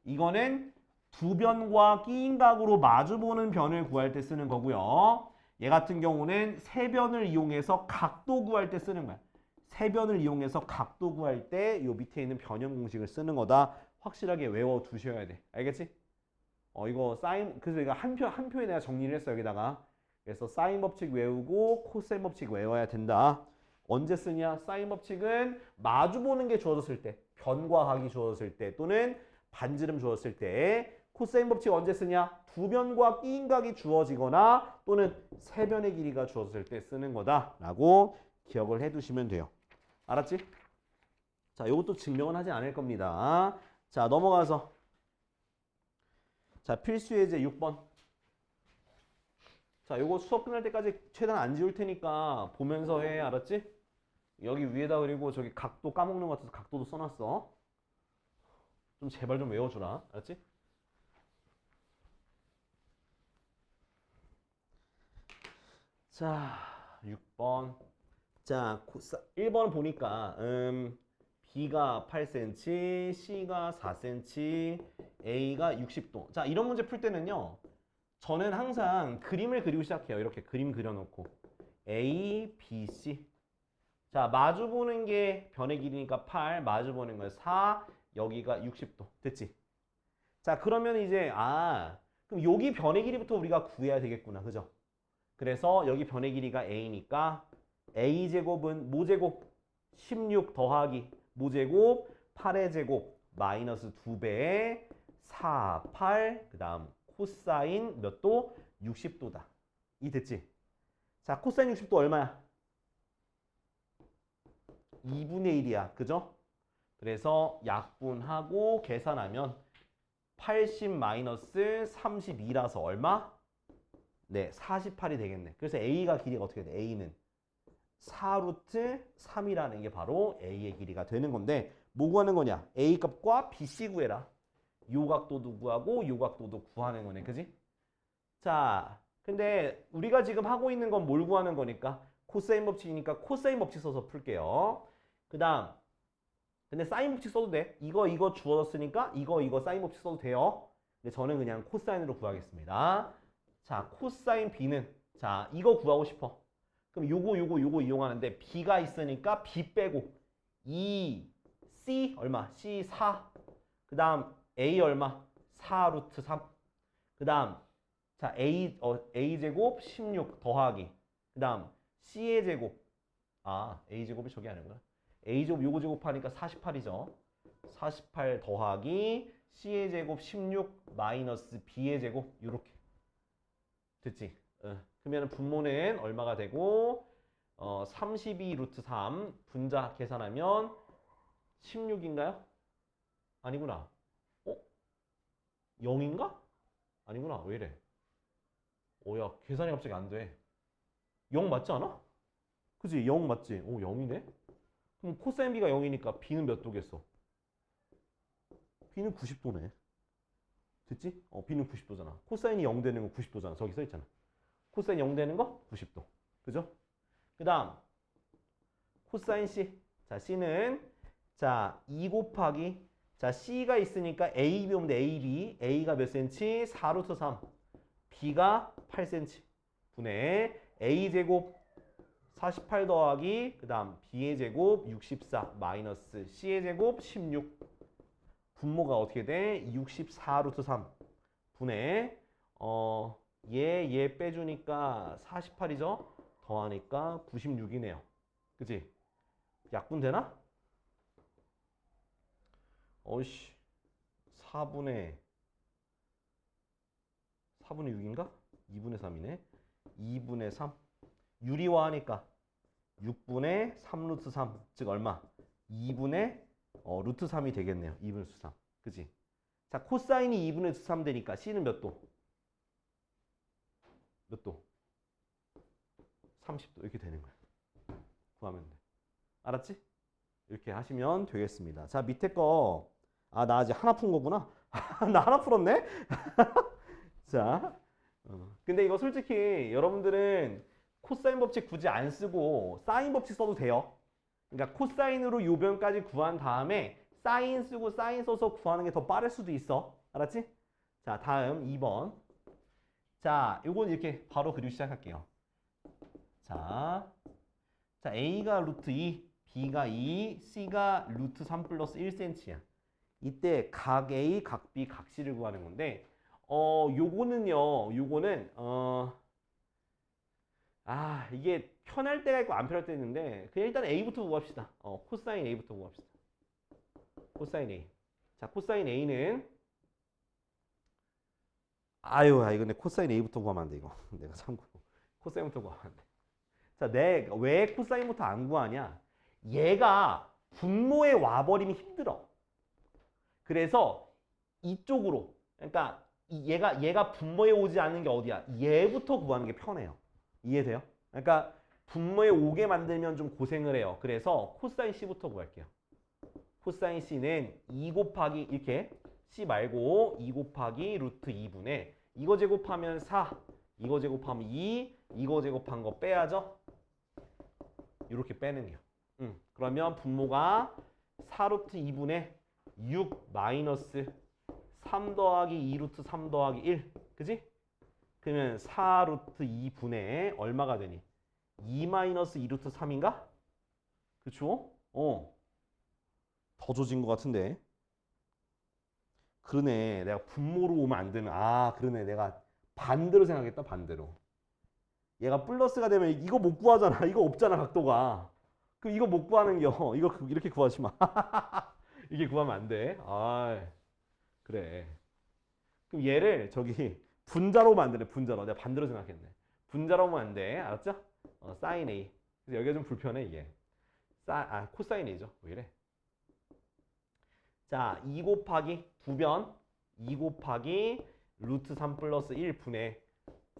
이거는 두 변과 끼인 각으로 마주보는 변을 구할 때 쓰는 거고요. 얘 같은 경우는 세 변을 이용해서 각도 구할 때 쓰는 거야. 세 변을 이용해서 각도 구할 때 요 밑에 있는 변형 공식을 쓰는 거다. 확실하게 외워 두셔야 돼. 알겠지? 이거 사인, 그래서 내가 한 표에 내가 정리를 했어, 여기다가. 그래서 사인 법칙 외우고 코사인 법칙 외워야 된다. 언제 쓰냐? 사인 법칙은 마주보는 게 주어졌을 때, 변과 각이 주어졌을 때, 또는 반지름 주어졌을 때. 코사인 법칙 언제 쓰냐? 두 변과 끼인 각이 주어지거나 또는 세 변의 길이가 주어졌을 때 쓰는 거다라고 기억을 해두시면 돼요. 알았지? 자, 이것도 증명은 하지 않을 겁니다. 자, 넘어가서 자, 필수 예제 6번. 자, 요거 수업 끝날 때까지 최대한 안 지울 테니까 보면서 해. 알았지? 여기 위에다 그리고 저기 각도 까먹는 것 같아서 각도도 써놨어. 좀 제발 좀 외워주라. 알았지? 자, 6번. 자, 1번 보니까 B가 8cm, C가 4cm, A가 60도. 자, 이런 문제 풀 때는요. 저는 항상 그림을 그리고 시작해요. 이렇게 그림 그려놓고. A, B, C. 자, 마주보는 게 변의 길이니까 8, 마주보는 거 4, 여기가 60도. 됐지? 자, 그러면 이제 그럼 여기 변의 길이부터 우리가 구해야 되겠구나. 그죠? 그래서 여기 변의 길이가 A니까 A제곱은 모제곱 16 더하기 모제곱 8의 제곱 마이너스 2배 4, 8, 그 다음 코사인 몇 도? 60도다. 이 됐지? 자, 코사인 60도 얼마야? 2분의 1이야. 그죠? 그래서 약분하고 계산하면 80 마이너스 32라서 얼마? 네, 48이 되겠네. 그래서 A가 길이가 어떻게 돼? A는 4루트 3이라는 게 바로 A의 길이가 되는 건데 뭐 구하는 거냐? A 값과 BC 구해라. 요 각도도 구하고 요 각도도 구하는 거네. 그지? 자, 근데 우리가 지금 하고 있는 건 뭘 구하는 거니까? 코사인 법칙이니까 코사인 법칙 써서 풀게요. 그 다음 근데 사인 법칙 써도 돼. 이거 주어졌으니까 이거 사인 법칙 써도 돼요. 근데 저는 그냥 코사인으로 구하겠습니다. 자, 코사인 B는 자, 이거 구하고 싶어. 그럼 요거 이용하는데 B가 있으니까 B 빼고 2 C 얼마? C 4. 그 다음 A 얼마? 4 루트 3. 그 다음 자 A A제곱 16 더하기 그 다음 C의 제곱 A제곱이 저게 아니구나. A제곱 요거 제곱하니까 48이죠. 48 더하기 C의 제곱 16 마이너스 B의 제곱 요렇게 됐지? 그러면 분모는 얼마가 되고 32 루트 3 분자 계산하면 16인가요? 아니구나. 0인가? 아니구나. 왜 이래? 야, 계산이 갑자기 안 돼. 0 맞지 않아? 그지? 0 맞지? 0이네? 그럼 코사인 B가 0이니까 B는 몇 도겠어? B는 90도네. 됐지? B는 90도잖아. 코사인이 0 되는 건 90도잖아. 저기 써있잖아. 코사인 0 되는 거 90도. 그죠? 그 다음 코사인 C. 자, C는 자 2 곱하기 자 C가 있으니까 AB 오면 돼. AB. A가 몇 cm? 4 루트 3. B가 8cm. 분의 A제곱 48 더하기 그 다음 B의 제곱 64 마이너스 C의 제곱 16. 분모가 어떻게 돼? 64 루트 3 분의 얘 빼주니까 48이죠? 더하니까 96이네요. 그치? 약분 되나? 어이씨 4분의 6인가? 2분의 3이네. 2분의 3 유리화하니까 6분의 3 루트 3 즉 얼마? 2분의 루트 3이 되겠네요. 2분의 루트 3 그치? 자 코사인이 2분의 루트 3 되니까 C는 몇 도? 몇 도? 30도 이렇게 되는 거야. 구하면 돼. 알았지? 이렇게 하시면 되겠습니다. 자 밑에 거 나 아직 하나 푼 거구나. 나 하나 풀었네? 자 근데 이거 솔직히 여러분들은 코사인 법칙 굳이 안 쓰고 사인 법칙 써도 돼요. 그러니까 코사인으로 요변까지 구한 다음에 사인 쓰고 사인 써서 구하는 게 더 빠를 수도 있어. 알았지? 자 다음 2번. 자 요건 이렇게 바로 그리고 시작할게요. 자 A가 루트 2, B가 2, C가 루트 3 플러스 1cm야. 이때 각 A, 각 B, 각 C를 구하는 건데 요거는 이게 편할 때가 있고 안 편할 때 있는데 그냥 일단 A부터 구합시다. 코사인 A부터 구합시다. 코사인 A. 자, 코사인 A는 이거 코사인 A부터 구하면 안 돼, 이거. 내가 참고로. 코사인부터 구하면 안 돼. 자, 내가 왜 코사인부터 안 구하냐? 얘가 분모에 와버리면 힘들어. 그래서 이쪽으로, 그러니까 얘가 분모에 오지 않는 게 어디야? 얘부터 구하는 게 편해요. 이해돼요? 그러니까 분모에 오게 만들면 좀 고생을 해요. 그래서 코사인 C부터 구할게요. 코사인 C는 2 곱하기 이렇게 C 말고 2 곱하기 루트 2분의 이거 제곱하면 4, 이거 제곱하면 2, 이거 제곱한 거 빼야죠? 이렇게 빼는 게요. 그러면 분모가 4 루트 2분의 6 마이너스 3 더하기 2 루트 3 더하기 1. 그지? 그러면 4 루트 2분의 얼마가 되니? 2 마이너스 2 루트 3인가? 그쵸? 더 조진 것 같은데. 그러네. 내가 분모로 오면 안 되는. 그러네. 내가 반대로 생각했다. 반대로. 얘가 플러스가 되면 이거 못 구하잖아. 이거 없잖아. 각도가. 그럼 이거 못 구하는 겨. 이거 이렇게 구하지 마. 이게 구하면 안 돼. 그래. 그럼 얘를 저기 분자로 만드네. 분자로. 내가 반대로 생각했네. 분자로 하면 안 돼. 알았죠? 사인 A. 그래서 여기가 좀 불편해 이게. 코사인 A죠. 왜 이래? 자, 2 곱하기 2변 2 곱하기 루트 3 플러스 1분의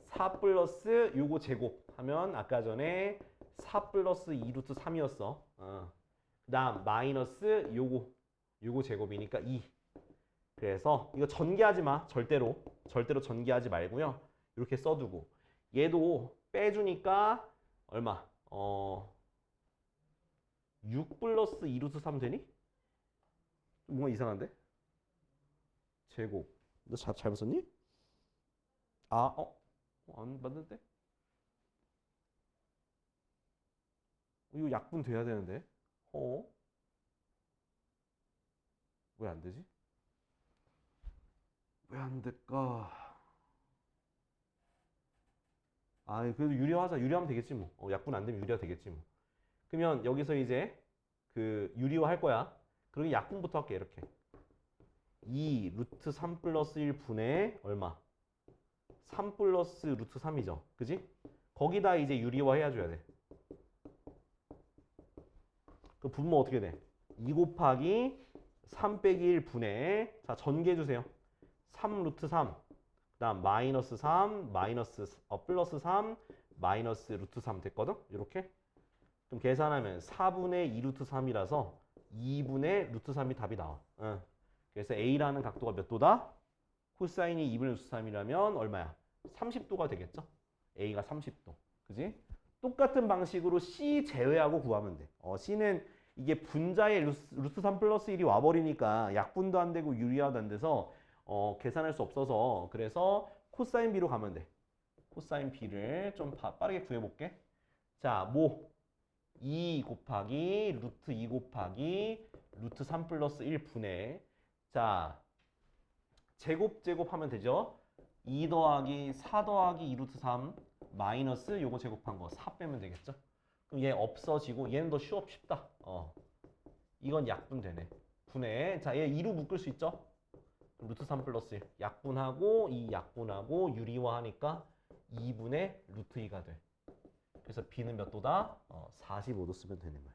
4 플러스 요거 제곱 하면 아까 전에 4 플러스 2 루트 3이었어. 그 다음 마이너스 요거 제곱이니까 2. 그래서 이거 전개하지 마. 절대로 전개하지 말고요. 이렇게 써두고 얘도 빼주니까 얼마? 6 플러스 2 루트 3 되니? 뭔가 이상한데? 제곱. 너 잘못 썼니? 안 맞는데? 이거 약분 돼야 되는데. 왜 안 되지? 왜 안 될까? 그래도 유리화하자. 유리하면 되겠지 뭐. 약분 안 되면 유리화 되겠지 뭐. 그러면 여기서 이제 그 유리화 할 거야. 그러면 약분부터 할게. 이렇게 2 루트 3 플러스 1 분의 얼마? 3 플러스 루트 3이죠. 그지? 거기다 이제 유리화 해줘야 돼. 그 분모 어떻게 돼? 2 곱하기 3 빼기 1 분의, 자 전개해주세요. 3 루트 3, 그 다음 마이너스 3, 플러스 3, 마이너스 루트 3 됐거든? 이렇게. 그럼 계산하면 4분의 2 루트 3이라서 2분의 루트 3이 답이 나와. 그래서 A라는 각도가 몇 도다? 코사인이 2분의 루트 3이라면 얼마야? 30도가 되겠죠? A가 30도. 그지? 똑같은 방식으로 C 제외하고 구하면 돼. C는 이게 분자에 루트 3 플러스 1이 와버리니까 약분도 안 되고 유리화도 안 돼서 계산할 수 없어서, 그래서 코사인 B로 가면 돼. 코사인 B를 좀 빠르게 구해볼게. 자, 2 곱하기 루트 2 곱하기 루트 3 플러스 1 분의, 자 제곱하면 되죠. 2 더하기 4 더하기 2 루트 3 마이너스 요거 제곱한 거 4 빼면 되겠죠. 그럼 얘 없어지고 얘는 더 쉽다. 이건 약분되네. 분해. 자, 얘 2로 묶을 수 있죠. 루트 3 플러스 1 약분하고 약분하고 유리화하니까 2분의 루트 2가 돼. 그래서 B는 몇 도다? 45도 쓰면 되는 거야.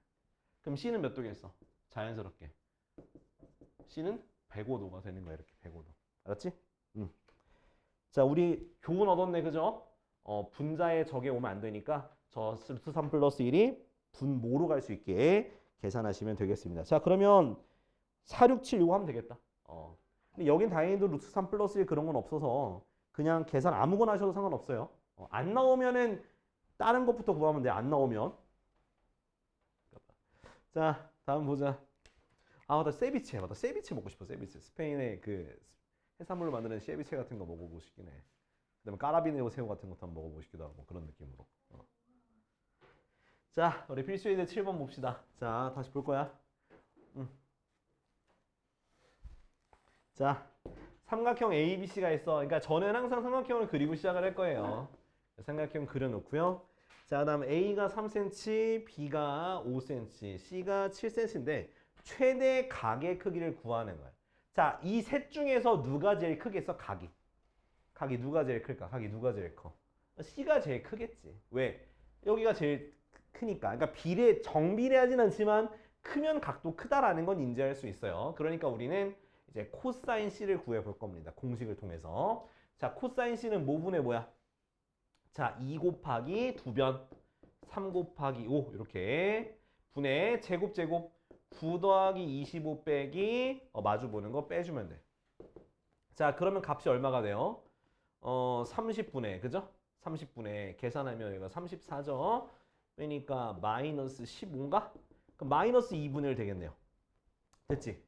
그럼 C는 몇 도겠어? 자연스럽게 C는 105도가 되는 거야. 이렇게 105도. 알았지? 자, 우리 교훈 얻었네. 그죠? 분자에 저게 오면 안 되니까 저 루트 3 플러스 1이 분모로 갈 수 있게 계산하시면 되겠습니다. 자, 그러면 467 이거 하면 되겠다. 근데 여긴 다행히도 루트 3 플러스 1 그런 건 없어서 그냥 계산 아무거나 하셔도 상관없어요. 안 나오면은 다른 것부터 구하면 돼. 안 나오면. 자, 다음 보자. 맞다. 세비체. 맞다. 세비체 먹고 싶어. 세비체. 스페인의 그 해산물로 만드는 세비체 같은 거 먹어보고 싶긴 해. 그다음에 까라비네오 새우 같은 것도 한번 먹어보고 싶기도 하고 그런 느낌으로. 자, 우리 필수예제 7번 봅시다. 자, 다시 볼 거야. 자, 삼각형 ABC가 있어. 그러니까 저는 항상 삼각형을 그리고 시작을 할 거예요. 삼각형 그려놓고요. 자, 그다음 A가 3cm, B가 5cm, C가 7cm인데 최대 각의 크기를 구하는 거야. 자, 이 셋 중에서 누가 제일 크겠어? 각이 누가 제일 클까? 각이 누가 제일 커? C가 제일 크겠지. 왜? 여기가 제일 크니까. 그러니까 정비례하진 않지만 크면 각도 크다라는 건 인지할 수 있어요. 그러니까 우리는 이제 코사인 C를 구해볼 겁니다. 공식을 통해서. 자, 코사인 C는 뭐분의 뭐야? 자, 2 곱하기 2변 3 곱하기 5 이렇게 분의 제곱 9 더하기 25 빼기 마주 보는 거 빼주면 돼. 자, 그러면 값이 얼마가 돼요? 30분의, 그죠? 30분의 계산하면 여기가 34죠? 그러니까 마이너스 15인가? 그럼 마이너스 2분의 1 되겠네요. 됐지?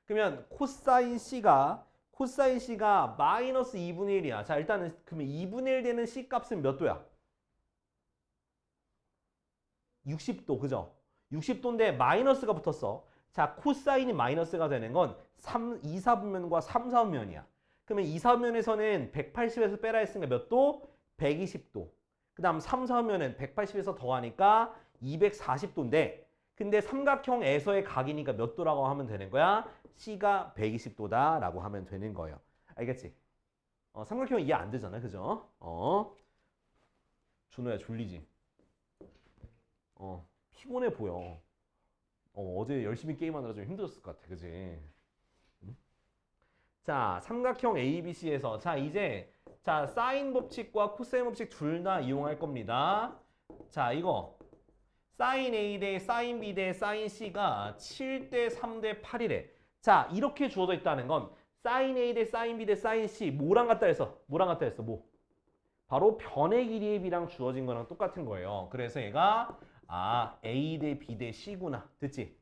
그러면 코사인 C가 마이너스 2분의 1이야. 자, 일단은 그러면 2분의 1 되는 C 값은 몇 도야? 60도, 그죠? 60도인데 마이너스가 붙었어. 자, 코사인이 마이너스가 되는 건 2, 4분면과 3, 4분면이야. 그러면 2, 4분면에서는 180에서 빼라 했으니까 몇 도? 120도. 그 다음 3, 4분면은 180에서 더하니까 240도인데 근데 삼각형에서의 각이니까 몇 도라고 하면 되는 거야? C가 120도다 라고 하면 되는 거예요. 알겠지? 삼각형 이해 안 되잖아. 그죠? 준호야 졸리지? 피곤해 보여. 어제 열심히 게임하느라 좀 힘들었을 것 같아. 그지? 응? 자, 삼각형 ABC에서 자, 이제 자, 사인 법칙과 코사인 법칙 둘 다 이용할 겁니다. 자, 이거 사인 A 대 사인 B 대 사인 C가 7대 3대 8이래. 자, 이렇게 주어져 있다는 건 사인 A 대 사인 B 대 사인 C 뭐랑 같다 했어? 뭐랑 같다 했어? 뭐? 바로 변의 길이의 B랑 주어진 거랑 똑같은 거예요. 그래서 얘가 A 대 B 대 C구나. 됐지?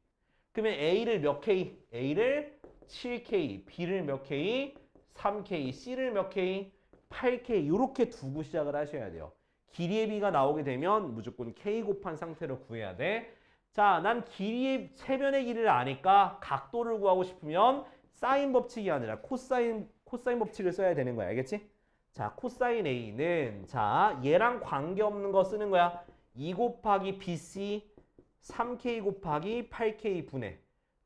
그러면 A를 몇 K? A를 7K, B를 몇 K? 3K, C를 몇 K? 8K 이렇게 두고 시작을 하셔야 돼요. 길이의 B가 나오게 되면 무조건 K 곱한 상태로 구해야 돼. 자, 난 길이의 세변의 길이를 아니까 각도를 구하고 싶으면 사인 법칙이 아니라 코사인 법칙을 써야 되는 거야. 알겠지? 자, 코사인 A는 자, 얘랑 관계없는 거 쓰는 거야. 2 곱하기 BC 3K 곱하기 8K 분의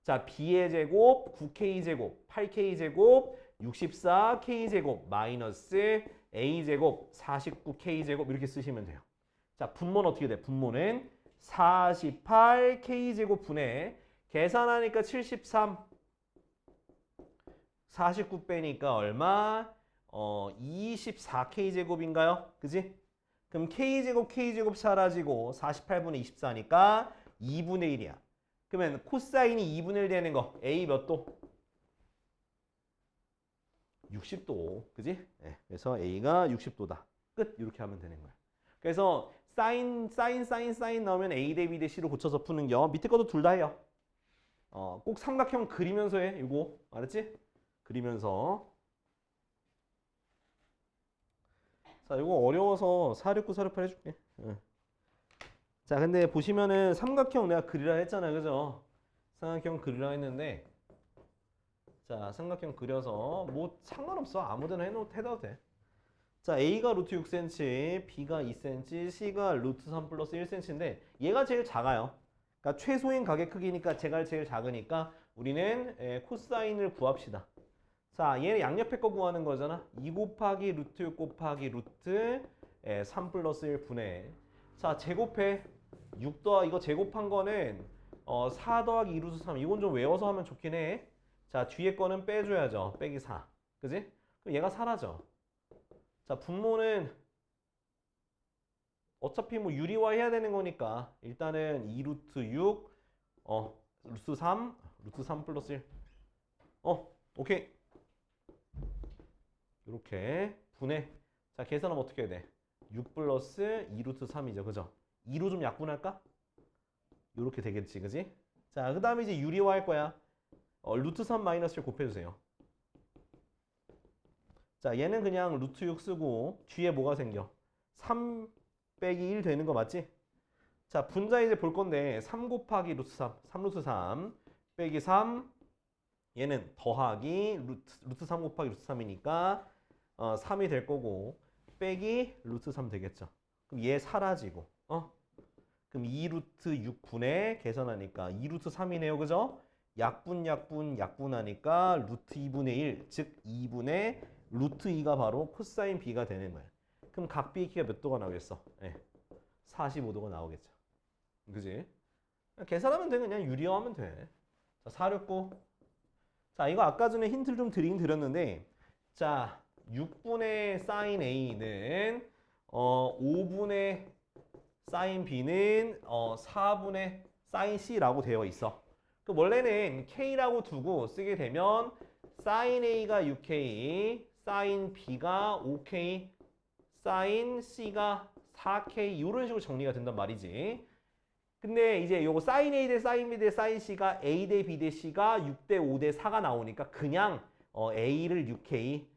자, B의 제곱 9K 제곱 8K 제곱 64K 제곱 마이너스 A 제곱 49K 제곱 이렇게 쓰시면 돼요. 자, 분모는 어떻게 돼? 분모는 48K 제곱 분의 계산하니까 73 49 빼니까 얼마? 24K 제곱인가요? 그지? 그럼 K제곱 사라지고 48분의 24니까 2분의 1이야. 그러면 코사인이 2분의 1 되는 거 A 몇 도? 60도. 그지? 네, 그래서 A가 60도다. 끝. 이렇게 하면 되는 거야. 그래서 사인 나오면 A 대 B 대 C로 고쳐서 푸는 겨. 밑에 것도 둘 다 해요. 꼭 삼각형 그리면서 해. 이거 알았지? 그리면서. 자, 이거 어려워서 469, 468 해줄게. 응. 자, 근데 보시면은 삼각형 내가 그리라 했잖아요. 그죠? 삼각형 그리라 했는데 자, 삼각형 그려서 뭐 상관없어. 아무데나 해도 돼. 자, A가 루트 6cm, B가 2cm, C가 루트 3 플러스 1cm인데 얘가 제일 작아요. 그러니까 최소인 가계 크기니까 제가 제일 작으니까 우리는 코사인을 구합시다. 자, 얘는 양옆에 거 구하는 거잖아. 2 곱하기 루트 6 곱하기 루트 3 플러스 1 분의 자, 제곱해. 6 더하기 이거 제곱한 거는 4 더하기 2 루트 3 이건 좀 외워서 하면 좋긴 해. 자, 뒤에 거는 빼줘야죠. 빼기 4. 그지? 그럼 얘가 사라져. 자, 분모는 어차피 뭐 유리화 해야 되는 거니까 일단은 2 루트 6 루트 3 플러스 1 오케이. 이렇게 분해. 자, 계산하면 어떻게 해야 돼? 6 플러스 2 루트 3이죠. 그죠? 2로 좀 약분할까? 이렇게 되겠지. 그지? 자, 그 다음에 이제 유리화 할 거야. 루트 3 마이너스를 곱해주세요. 자, 얘는 그냥 루트 6 쓰고 뒤에 뭐가 생겨? 3 빼기 1 되는 거 맞지? 자, 분자 이제 볼 건데 3 곱하기 루트 3 루트 3 빼기 3 얘는 더하기 루트 3 곱하기 루트 3이니까 3이 될 거고 빼기 루트 3 되겠죠. 그럼 얘 사라지고 그럼 2 루트 6분의 계산하니까 2 루트 3이네요. 그죠? 약분하니까 루트 2분의 1, 즉 2분의 루트 2가 바로 코사인 B가 되는 거야. 그럼 각 B의 키가 몇 도가 나오겠어? 45도가 나오겠죠. 그지? 계산하면 돼. 그냥 유리화하면 돼. 자, 469. 자, 이거 아까 전에 힌트를 좀 드리긴 드렸는데 자, 6분의 사인 A는 5분의 사인 B는 4분의 사인 C라고 되어 있어. 그 원래는 K라고 두고 쓰게 되면 사인 A가 6K, 사인 B가 5K, 사인 C가 4K 이런 식으로 정리가 된단 말이지. 근데 이제 요거 사인 A 대 사인 B 대 사인 C가 A 대 B 대 C가 6 대 5 대 4가 나오니까 그냥 A를 6K,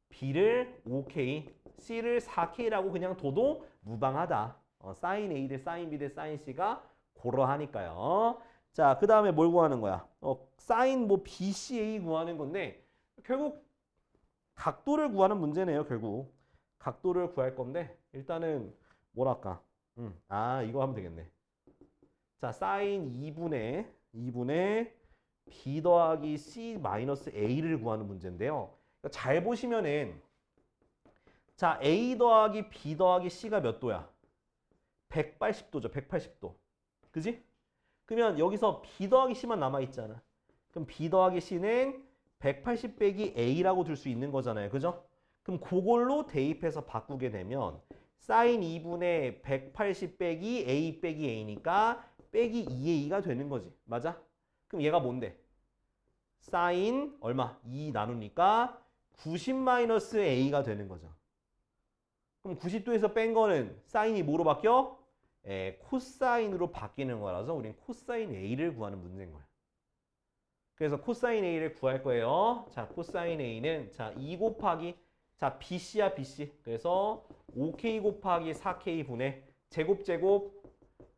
B를 5K, C를 4K라고 그냥 둬도 무방하다. 사인 A 대 사인 B 대 사인 C가 고러하니까요. 자, 그 다음에 뭘 구하는 거야? 사인 뭐 BCA 구하는 건데 결국 각도를 구하는 문제네요. 결국 각도를 구할 건데 일단은 뭐랄까? 이거 하면 되겠네. 자, 사인 2분의 B 더하기 C 마이너스 A를 구하는 문제인데요. 그러니까 잘 보시면은 자, A 더하기 B 더하기 C가 몇 도야? 180도죠. 180도. 그지? 그러면 여기서 B 더하기 C만 남아있잖아. 그럼 B 더하기 C는 180 빼기 A라고 둘 수 있는 거잖아요. 그죠? 그럼 그걸로 대입해서 바꾸게 되면 사인 2분의 180 빼기 A 빼기 A니까 빼기 2A가 되는 거지. 맞아? 그럼 얘가 뭔데? 사인 얼마? 2 나누니까 90 마이너스 A가 되는 거죠. 그럼 90도에서 뺀 거는 사인이 뭐로 바뀌어? 코사인으로 바뀌는 거라서 우린 코사인 A를 구하는 문제인 거야. 그래서 코사인 A를 구할 거예요. 자, 코사인 A는 자, 2 곱하기 자, BC야, BC. 그래서 5K 곱하기 4K 분의 제곱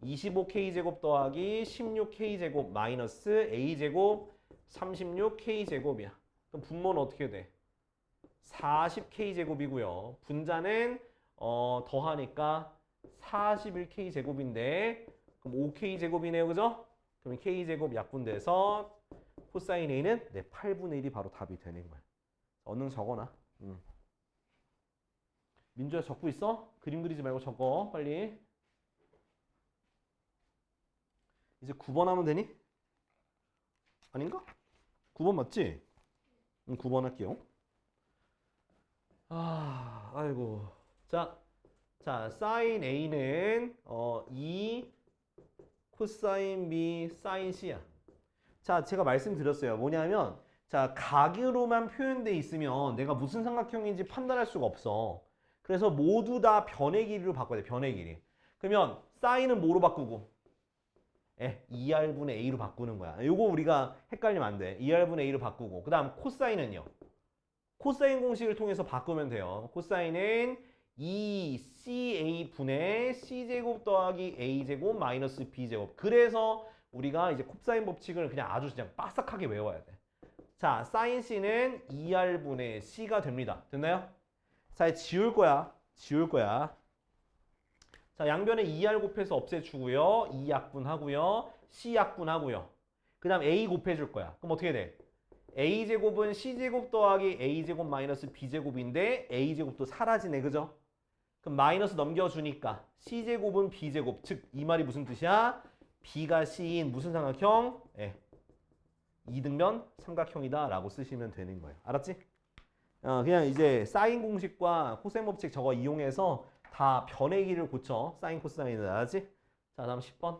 25K 제곱 더하기 16K 제곱 마이너스 A 제곱 36K 제곱이야. 그럼 분모는 어떻게 돼? 40K 제곱이고요. 분자는 더하니까 41K 제곱인데 그럼 5K 제곱이네요. 그죠? 그럼 K 제곱 약분돼서 코사인 A는 네, 8분의 1이 바로 답이 되는 거야. 얼른 적어놔. 민주야 적고 있어? 그림 그리지 말고 적어. 빨리. 이제 9번 하면 되니? 아닌가? 9번 맞지? 9번 할게요. 아이고. 자, 사인 A는 2 코사인 B 사인 C야. 자, 제가 말씀드렸어요. 뭐냐면 자, 각으로만 표현돼 있으면 내가 무슨 삼각형인지 판단할 수가 없어. 그래서 모두 다 변의 길이로 바꿔야 돼. 변의 길이. 그러면 사인은 뭐로 바꾸고? 2R분의 A로 바꾸는 거야. 요거 우리가 헷갈리면 안 돼. 2R분의 A로 바꾸고. 그 다음 코사인은요. 코사인 공식을 통해서 바꾸면 돼요. 코사인은 2CA분의 C제곱 더하기 A제곱 마이너스 B제곱. 그래서 우리가 이제 곱사인 법칙을 그냥 아주 그냥 빠삭하게 외워야 돼. 자, 사인 C는 2R분의 C가 됩니다. 됐나요? 자, 지울 거야. 자, 양변에 2R 곱해서 없애주고요. 2약분하고요. C약분하고요. 그 다음 A 곱해줄 거야. 그럼 어떻게 돼? A제곱은 C제곱 더하기 A제곱 마이너스 B제곱인데 A제곱도 사라지네. 그죠? 그럼 마이너스 넘겨주니까 C제곱은 B제곱. 즉, 이 말이 무슨 뜻이야? B가 C인 무슨 삼각형? 이등변 삼각형이다 라고 쓰시면 되는 거예요. 알았지? 그냥 이제 사인 공식과 코사인 법칙 저거 이용해서 다 변의 길이를 고쳐. 사인 코사인을 알았지? 자, 다음 10번.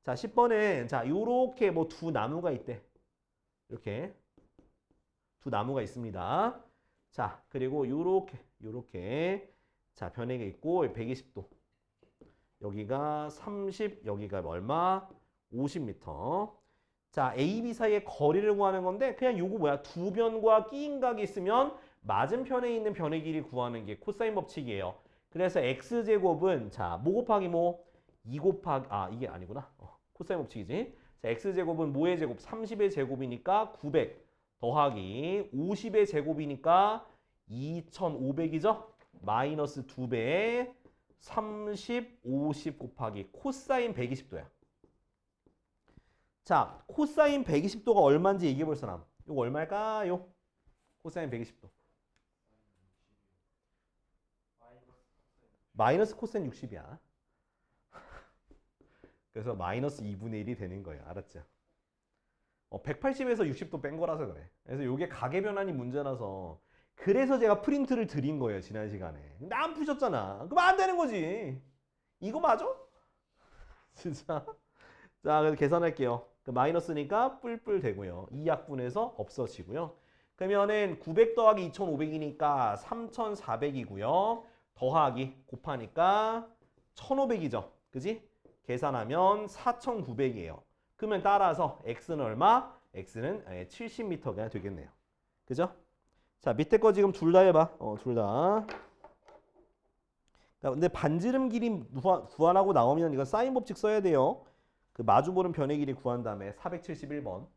자, 10번은 자, 요렇게 뭐 두 나무가 있대. 이렇게 두 나무가 있습니다. 자, 그리고 요렇게 자, 변의가 있고 120도. 여기가 30, 여기가 얼마? 50m. 자, A, B 사이의 거리를 구하는 건데 그냥 요거 뭐야? 두 변과 끼인 각이 있으면 맞은편에 있는 변의 길이 구하는 게 코사인 법칙이에요. 그래서 X제곱은 자, 뭐 곱하기 뭐? 2 곱하기 이게 아니구나. 코사인 법칙이지. 자, X제곱은 뭐의 제곱? 30의 제곱이니까 900 더하기 50의 제곱이니까 2500이죠? 마이너스 2배 30, 50 곱하기 코사인 120도야. 자, 코사인 120도가 얼마인지 얘기해 볼 사람. 이거 얼마일까요? 코사인 120도. 마이너스 코사인 60이야. 그래서 마이너스 2분의 1이 되는 거예요. 알았죠? 180에서 60도 뺀 거라서 그래. 그래서 이게 가계변환이 문제라서 그래서 제가 프린트를 드린 거예요. 지난 시간에. 근데 안 푸셨잖아. 그럼 안 되는 거지. 이거 맞아? 진짜? 자, 그래서 계산할게요. 그 마이너스니까 뿔뿔 되고요. 2약분해서 없어지고요. 그러면은 900 더하기 2500이니까 3400이고요. 더하기 곱하니까 1500이죠. 그지? 계산하면 4900이에요. 그러면 따라서 x는 얼마? x는 70m가 되겠네요. 그죠? 자, 밑에 거 지금 둘 다 해봐. 둘 다. 근데 반지름 길이 구하라고 나오면 이거 사인 법칙 써야 돼요. 그 마주보는 변의 길이 구한 다음에 471번.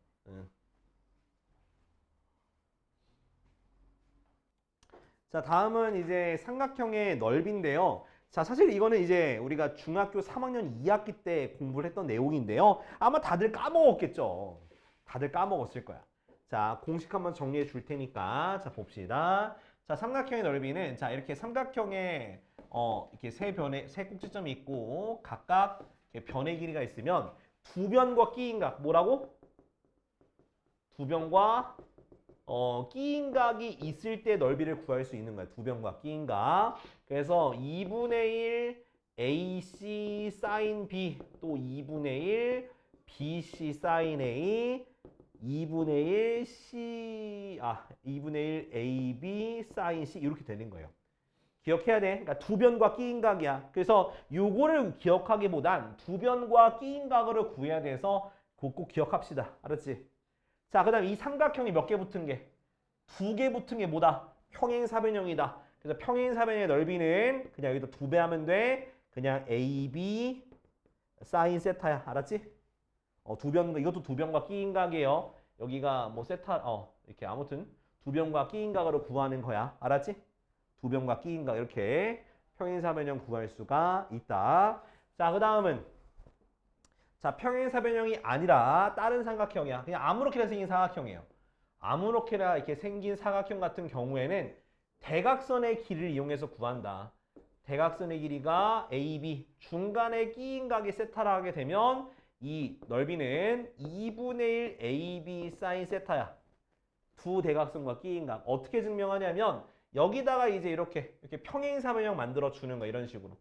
자, 다음은 이제 삼각형의 넓이인데요. 자, 사실 이거는 이제 우리가 중학교 3학년 2학기 때 공부를 했던 내용인데요. 아마 다들 까먹었겠죠. 다들 까먹었을 거야. 자, 공식 한번 정리해 줄 테니까 자, 봅시다. 자, 삼각형의 넓이는 자, 이렇게 삼각형에 이렇게 세 꼭지점이 있고 각각 이렇게 변의 길이가 있으면 두 변과 끼인각 뭐라고? 두 변과 끼인각이 있을 때 넓이를 구할 수 있는 거야. 두 변과 끼인각. 그래서 2분의 1 AC sin B 또 2분의 1 BC sin A 2분의 1 2분의 1 AB sin C 이렇게 되는 거예요. 기억해야 돼. 그러니까 두 변과 끼인각이야. 그래서 요거를 기억하기보단 두 변과 끼인각을 구해야 돼서 꼭 기억합시다. 알았지? 자, 그 다음 이 삼각형이 몇 개 붙은 게? 두 개 붙은 게 뭐다? 평행사변형이다. 그래서 평행사변형의 넓이는 그냥 여기다 두 배 하면 돼. 그냥 AB 사인 세타야. 알았지? 두 변, 이것도 두 변과 끼인각이에요. 여기가 뭐 세타, 이렇게 아무튼 두 변과 끼인각으로 구하는 거야. 알았지? 두 변과 끼인각 이렇게 평행사변형 구할 수가 있다. 자, 그 다음은 자, 평행사변형이 아니라 다른 삼각형이야. 그냥 아무렇게나 생긴 삼각형이에요. 아무렇게나 이렇게 생긴 사각형 같은 경우에는 대각선의 길이를 이용해서 구한다. 대각선의 길이가 AB, 중간에 끼인각이 세타라 하게 되면 이 넓이는 2분의 1 AB sin 세타야. 두 대각선과 끼인각. 어떻게 증명하냐면 여기다가 이제 이렇게 평행사변형 만들어 주는 거야. 이런 식으로.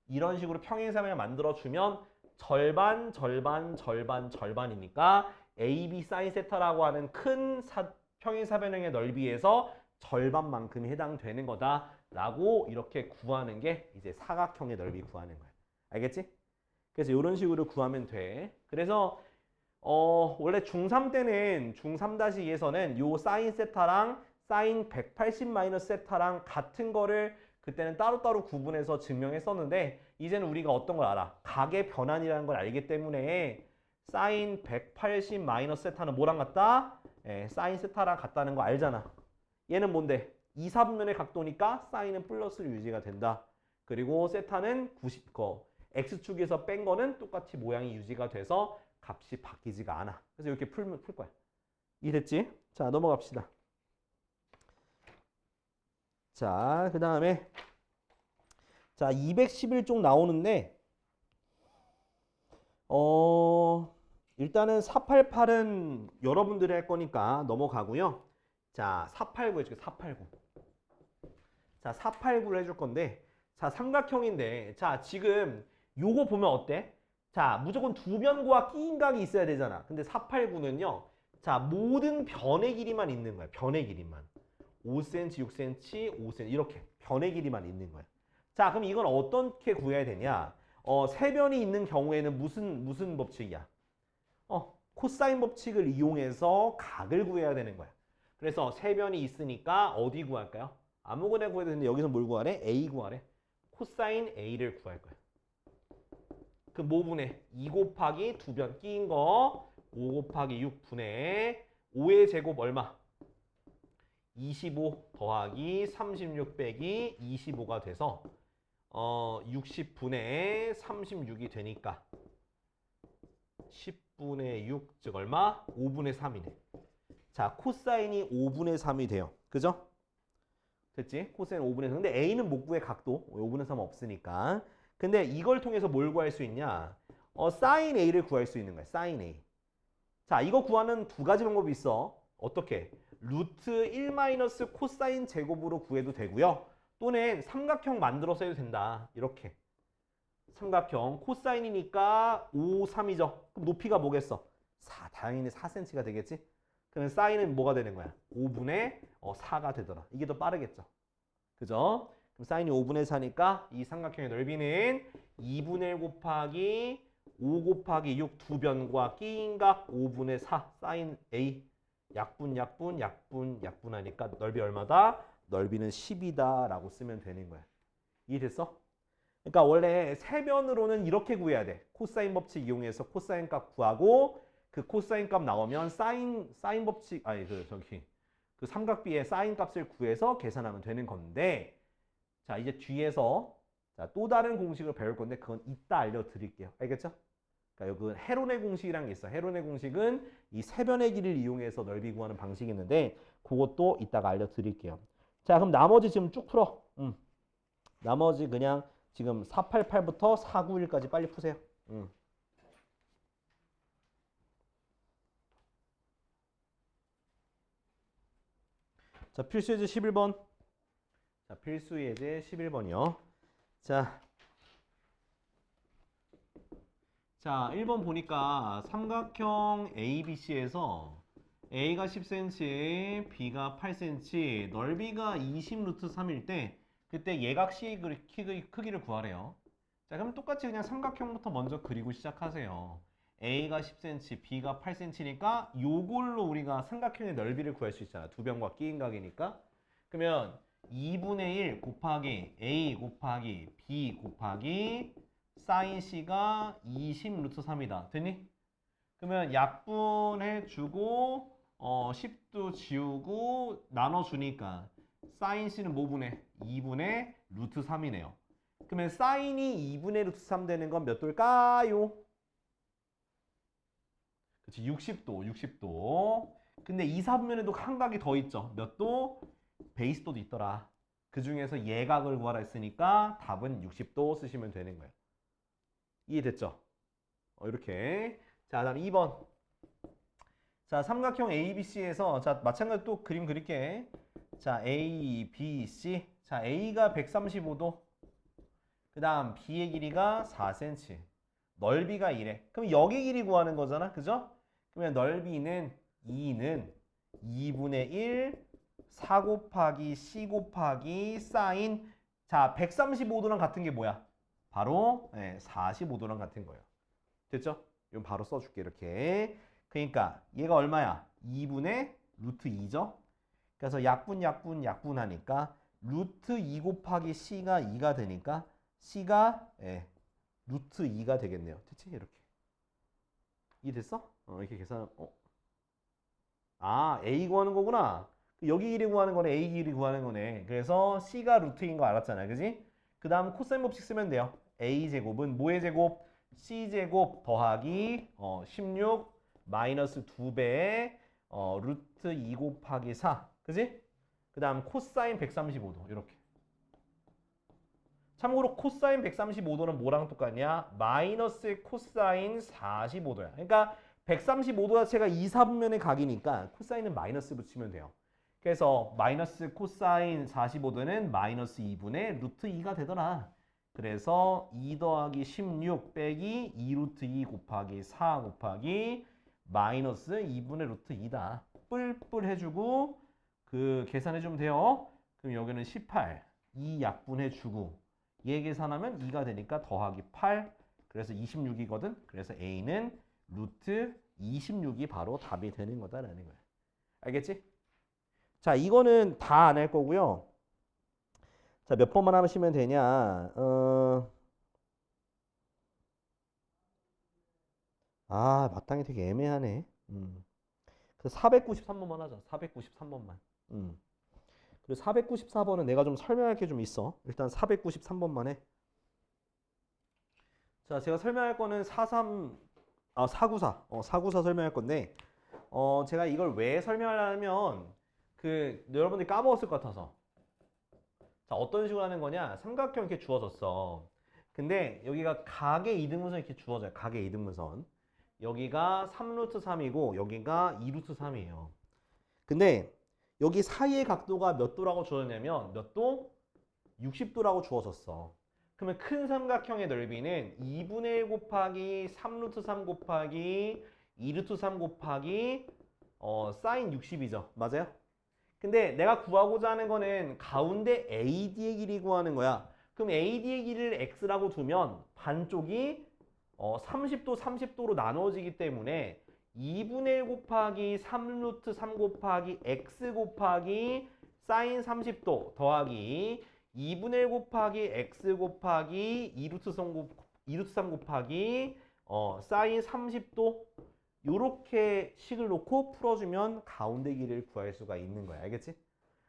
이런 식으로 평행사변형 만들어 주면 절반, 절반, 절반, 절반이니까 AB sin 세타라고 하는 큰 평행사변형의 넓이에서 절반만큼이 해당되는 거다라고 이렇게 구하는 게 이제 사각형의 넓이 구하는 거야. 알겠지? 그래서 이런 식으로 구하면 돼. 그래서 원래 중3 때는 중3-2에서는 요 사인 세타랑 사인 180 마이너스 세타랑 같은 거를 그때는 따로따로 구분해서 증명했었는데 이제는 우리가 어떤 걸 알아? 각의 변환이라는 걸 알기 때문에 사인 180 마이너스 세타는 뭐랑 같다? 사인 세타랑 같다는 거 알잖아. 얘는 뭔데? 2, 3면의 각도니까 사인은 플러스로 유지가 된다. 그리고 세타는 90거. X축에서 뺀 거는 똑같이 모양이 유지가 돼서 값이 바뀌지가 않아. 그래서 이렇게 풀 거야. 이해됐지? 자, 넘어갑시다. 자, 그 다음에 자, 211쪽 나오는데 일단은 488은 여러분들이 할 거니까 넘어가고요. 자, 489 해줄게. 489. 자, 489를 해줄 건데 자, 삼각형인데 자, 지금 요거 보면 어때? 자, 무조건 두 변과 끼인각이 있어야 되잖아. 근데 489는요. 자, 모든 변의 길이만 있는 거야. 변의 길이만. 5cm, 6cm, 5cm 이렇게 변의 길이만 있는 거야. 자, 그럼 이건 어떻게 구해야 되냐? 세 변이 있는 경우에는 무슨 법칙이야? 코사인 법칙을 이용해서 각을 구해야 되는 거야. 그래서 세 변이 있으니까 어디 구할까요? 아무거나 구해도 되는데 여기서 뭘 구하래? A 구하래. 코사인 A를 구할 거야. 그 뭐분의 2 곱하기 두 변 끼인 거 5 곱하기 6분의 5의 제곱 얼마? 25 더하기 36 빼기 25가 돼서 60분의 36이 되니까 10분의 6, 즉 얼마? 5분의 3이네. 자, 코사인이 5분의 3이 돼요. 그죠? 됐지? 코사인 5분의 3. 근데 A는 못 구해, 각도. 5분의 3 없으니까. 근데 이걸 통해서 뭘 구할 수 있냐? 사인 A를 구할 수 있는 거야. 사인 A. 자, 이거 구하는 두 가지 방법이 있어. 어떻게? 루트 1 마이너스 코사인 제곱으로 구해도 되고요. 또는 삼각형 만들어서 해도 된다. 이렇게. 삼각형 코사인이니까 5, 3이죠. 그럼 높이가 뭐겠어? 4. 당연히 4cm가 되겠지? 그럼 사인은 뭐가 되는 거야? 5분의 4가 되더라. 이게 더 빠르겠죠. 그죠? 그럼 사인이 5분의 4니까 이 삼각형의 넓이는 2분의 1 곱하기 5 곱하기 6 두 변과 끼인각 5분의 4 사인 A 약분하니까 넓이 얼마다? 넓이는 10이다 라고 쓰면 되는 거야. 이해됐어? 그러니까 원래 세 변으로는 이렇게 구해야 돼. 코사인 법칙 이용해서 코사인 값 구하고 그 코사인 값 나오면 사인 법칙 그 삼각비의 사인 값을 구해서 계산하면 되는 건데 자, 이제 뒤에서 자, 또 다른 공식을 배울 건데 그건 이따 알려드릴게요. 알겠죠? 그러니까 여기 헤론의 공식이라는 게 있어. 헤론의 공식은 이 세 변의 길이를 이용해서 넓이 구하는 방식이 있는데 그것도 이따가 알려드릴게요. 자, 그럼 나머지 지금 쭉 풀어. 나머지 그냥 지금 488부터 491까지 빨리 푸세요. 자, 필수 예제 11번. 자, 필수 예제 11번이요. 자, 1번 보니까 삼각형 ABC에서 A가 10cm, B가 8cm, 넓이가 20 루트 3일 때 그때 예각시 크기를 구하래요. 자, 그러면 똑같이 그냥 삼각형부터 먼저 그리고 시작하세요. A가 10cm, B가 8cm니까 요걸로 우리가 삼각형의 넓이를 구할 수 있잖아. 두 변과 끼인 각이니까. 그러면 2분의 1 곱하기 A 곱하기 B 곱하기 사인 C가 20 루트 3이다. 됐니? 그러면 약분해주고 10도 지우고 나눠주니까 사인 C는 뭐 분의? 2분의 루트 3이네요. 그러면 사인이 2분의 루트 3 되는 건 몇 도일까요? 그렇지, 60도. 근데 2, 4분면에도 한 각이 더 있죠. 몇 도? 베이스도도 있더라. 그 중에서 예각을 구하라 했으니까 답은 60도 쓰시면 되는 거예요. 이해됐죠? 이렇게. 자, 다음 2번. 자, 삼각형 ABC에서 자, 마찬가지로 또 그림 그릴게. 자, A, B, C. 자, A가 135도. 그 다음 B의 길이가 4cm. 넓이가 이래. 그럼 여기 길이 구하는 거잖아. 그죠? 그러면 넓이는 2는 2분의 1 4 곱하기 C 곱하기 사인. 자, 135도랑 같은 게 뭐야? 바로 45도랑 같은 거예요. 됐죠? 이건 바로 써줄게. 이렇게. 그러니까 얘가 얼마야? 2분의 루트 2죠? 그래서 약분하니까 루트 2 곱하기 C가 2가 되니까 C가 루트 2가 되겠네요. 됐지? 이렇게. 이해됐어? 이렇게 계산. A 구하는 거구나. 여기 길이 구하는 거네. A 길이 구하는 거네. 그래서 C가 루트인 거 알았잖아. 그지? 그 다음 코사인 법칙 쓰면 돼요. A제곱은 뭐의 제곱? C제곱 더하기 16 마이너스 2배의 루트 2 곱하기 4. 그지? 그 다음 코사인 135도. 이렇게. 참고로 코사인 135도는 뭐랑 똑같냐? 마이너스 코사인 45도야. 그러니까 135도 자체가 2, 4분면의 각이니까 코사인은 마이너스 붙이면 돼요. 그래서 마이너스 코사인 45도는 마이너스 2분의 루트 2가 되더라. 그래서 2 더하기 16 빼기 2 루트 2 곱하기 4 곱하기 마이너스 2분의 루트 2다. 뿔뿔 해주고 그 계산해주면 돼요. 그럼 여기는 18, 2 약분해주고 얘 계산하면 2가 되니까 더하기 8, 그래서 26이거든. 그래서 A는 루트 26이 바로 답이 되는 거다라는 거야. 알겠지? 자, 이거는 다 안 할 거고요. 자, 몇 번만 하시면 되냐? 마땅히 되게 애매하네. 그 493번만 하자. 493번만. 그리고 494번은 내가 좀 설명할 게 좀 있어. 일단 493번만 해. 자, 제가 설명할 거는 494. 494 설명할 건데, 제가 이걸 왜 설명하려면, 여러분들이 까먹었을 것 같아서. 자, 어떤 식으로 하는 거냐? 삼각형 이렇게 주어졌어. 근데 여기가 각의 이등분선 이렇게 주어져요. 각의 이등분선. 여기가 3루트 3이고, 여기가 2루트 3이에요. 근데, 여기 사이의 각도가 몇 도라고 주어졌냐면 몇 도? 60도라고 주어졌어. 그러면 큰 삼각형의 넓이는 2분의 1 곱하기 3루트 3 곱하기 2루트 3 곱하기 사인 60이죠. 맞아요? 근데 내가 구하고자 하는 거는 가운데 AD의 길이 구하는 거야. 그럼 AD의 길이를 X라고 두면 반쪽이 30도 30도로 나눠지기 때문에 2분의 1 곱하기 3루트 3 곱하기 x 곱하기 사인 30도 더하기 2분의 1 곱하기 x 곱하기 2루트 3 곱하기 사인 30도 요렇게 식을 놓고 풀어주면 가운데 길이를 구할 수가 있는 거야. 알겠지?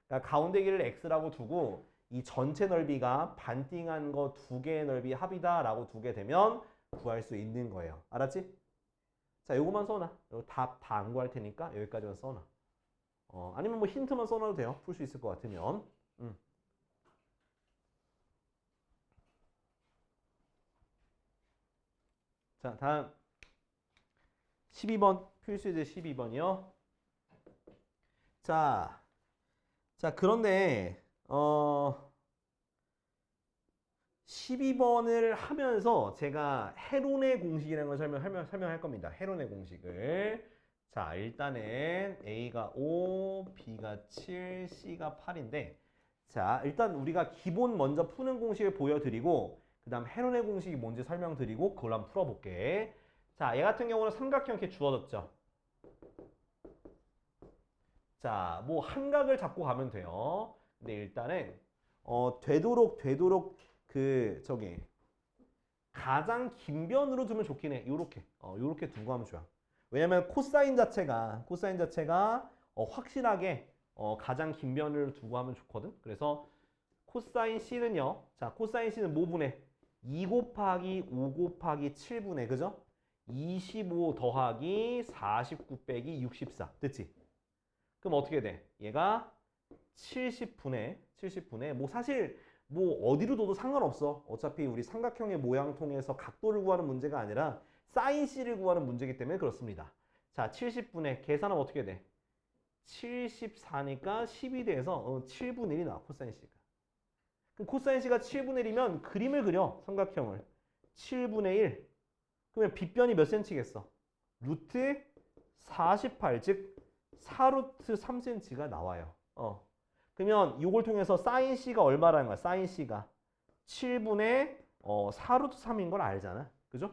그러니까 가운데 길이를 x라고 두고 이 전체 넓이가 반띵한 거 두 개의 넓이 합이다 라고 두게 되면 구할 수 있는 거예요. 알았지? 자, 요거만 써놔. 답 다 안 구할 테니까 여기까지만 써놔. 아니면 뭐 힌트만 써놔도 돼요. 풀 수 있을 것 같으면. 음. 자, 다음 12번. 필수제 12번이요. 자, 그런데 12번을 하면서 제가 헤론의 공식이라는 걸 설명할 겁니다. 헤론의 공식을. 자, 일단은 A가 5, B가 7, C가 8인데 자, 일단 우리가 기본 먼저 푸는 공식을 보여드리고 그 다음 헤론의 공식이 뭔지 설명드리고 그걸 한번 풀어볼게. 자, 얘 같은 경우는 삼각형 이렇게 주어졌죠. 자, 뭐 한각을 잡고 가면 돼요. 근데 일단은 되도록 저기 가장 긴 변으로 두면 좋긴 해. 요렇게 두고 하면 좋아. 왜냐면 코사인 자체가 확실하게 가장 긴 변을 두고 하면 좋거든. 그래서 코사인 C는요. 자, 코사인 C는 뭐 분해? 2 곱하기 5 곱하기 7분의 그죠? 25 더하기 49 빼기 64. 됐지? 그럼 어떻게 돼? 얘가 70분의 뭐 사실 뭐 어디로 둬도 상관없어. 어차피 우리 삼각형의 모양 통해서 각도를 구하는 문제가 아니라 사인 C를 구하는 문제이기 때문에 그렇습니다. 자, 70분의 계산하면 어떻게 돼? 74니까 10이 돼서 7분의 1이 나와 코사인 C가. 그럼 코사인 C가 7분의 1이면 그림을 그려 삼각형을 7분의 1 그러면 빗변이 몇 cm겠어? 루트 48 즉 4루트 3cm가 나와요. 그러면 이걸 통해서 사인 C가 얼마라는 거야? 사인 C가 7분의 4루트 3인 걸 알잖아. 그죠?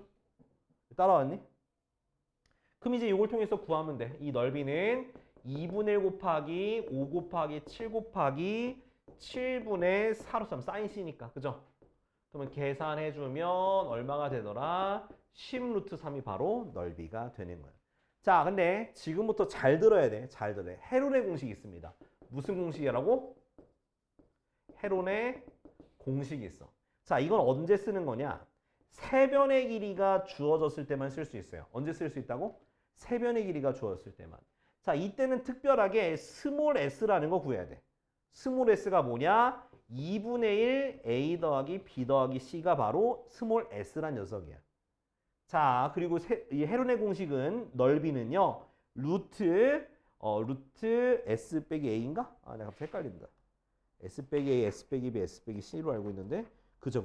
따라왔니? 그럼 이제 이걸 통해서 구하면 돼. 이 넓이는 2분의 1 곱하기 5 곱하기 7 곱하기 7분의 4루트 3 사인 C니까. 그죠? 그러면 계산해주면 얼마가 되더라? 10루트 3이 바로 넓이가 되는 거야. 자, 근데 지금부터 잘 들어야 돼. 잘 들어야 돼. 헤론의 공식이 있습니다. 무슨 공식이라고? 헤론의 공식이 있어. 자, 이건 언제 쓰는 거냐? 세변의 길이가 주어졌을 때만 쓸 수 있어요. 언제 쓸 수 있다고? 세변의 길이가 주어졌을 때만. 자, 이때는 특별하게 스몰 s라는 거 구해야 돼. 스몰 s가 뭐냐? 2분의 1 a 더하기 b 더하기 c가 바로 스몰 s란 녀석이야. 자, 그리고 이 헤론의 공식은 넓이는요. 루트 s 빼기 a인가? 아, 내가 갑자기 헷갈린다. s 빼기 a, s 빼기 b, s 빼기 c로 알고 있는데 그죠.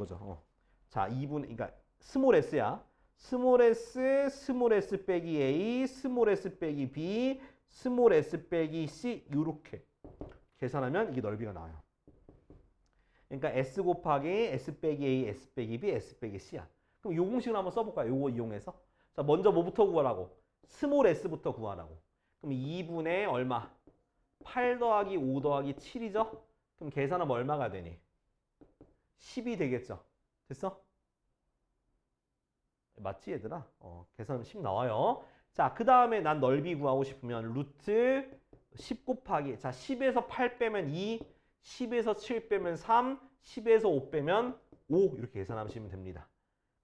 자, 2분의 그러니까 스몰 s야. 스몰 s 빼기 a, 스몰 s 빼기 b, 스몰 s 빼기 c 요렇게 계산하면 이게 넓이가 나와요. 그러니까 s 곱하기 s 빼기 a, s 빼기 b, s 빼기 c야. 그럼 요 공식을 한번 써볼까요? 요거 이용해서. 자, 먼저 뭐부터 구하라고? 스몰 s부터 구하라고. 그럼 2분의 얼마? 8 더하기 5 더하기 7이죠? 그럼 계산하면 얼마가 되니? 10이 되겠죠? 됐어? 맞지 얘들아? 계산하면 10 나와요. 자, 그 다음에 난 넓이 구하고 싶으면 루트 10 곱하기 자 10에서 8 빼면 2, 10에서 7 빼면 3, 10에서 5 빼면 5 이렇게 계산하시면 됩니다.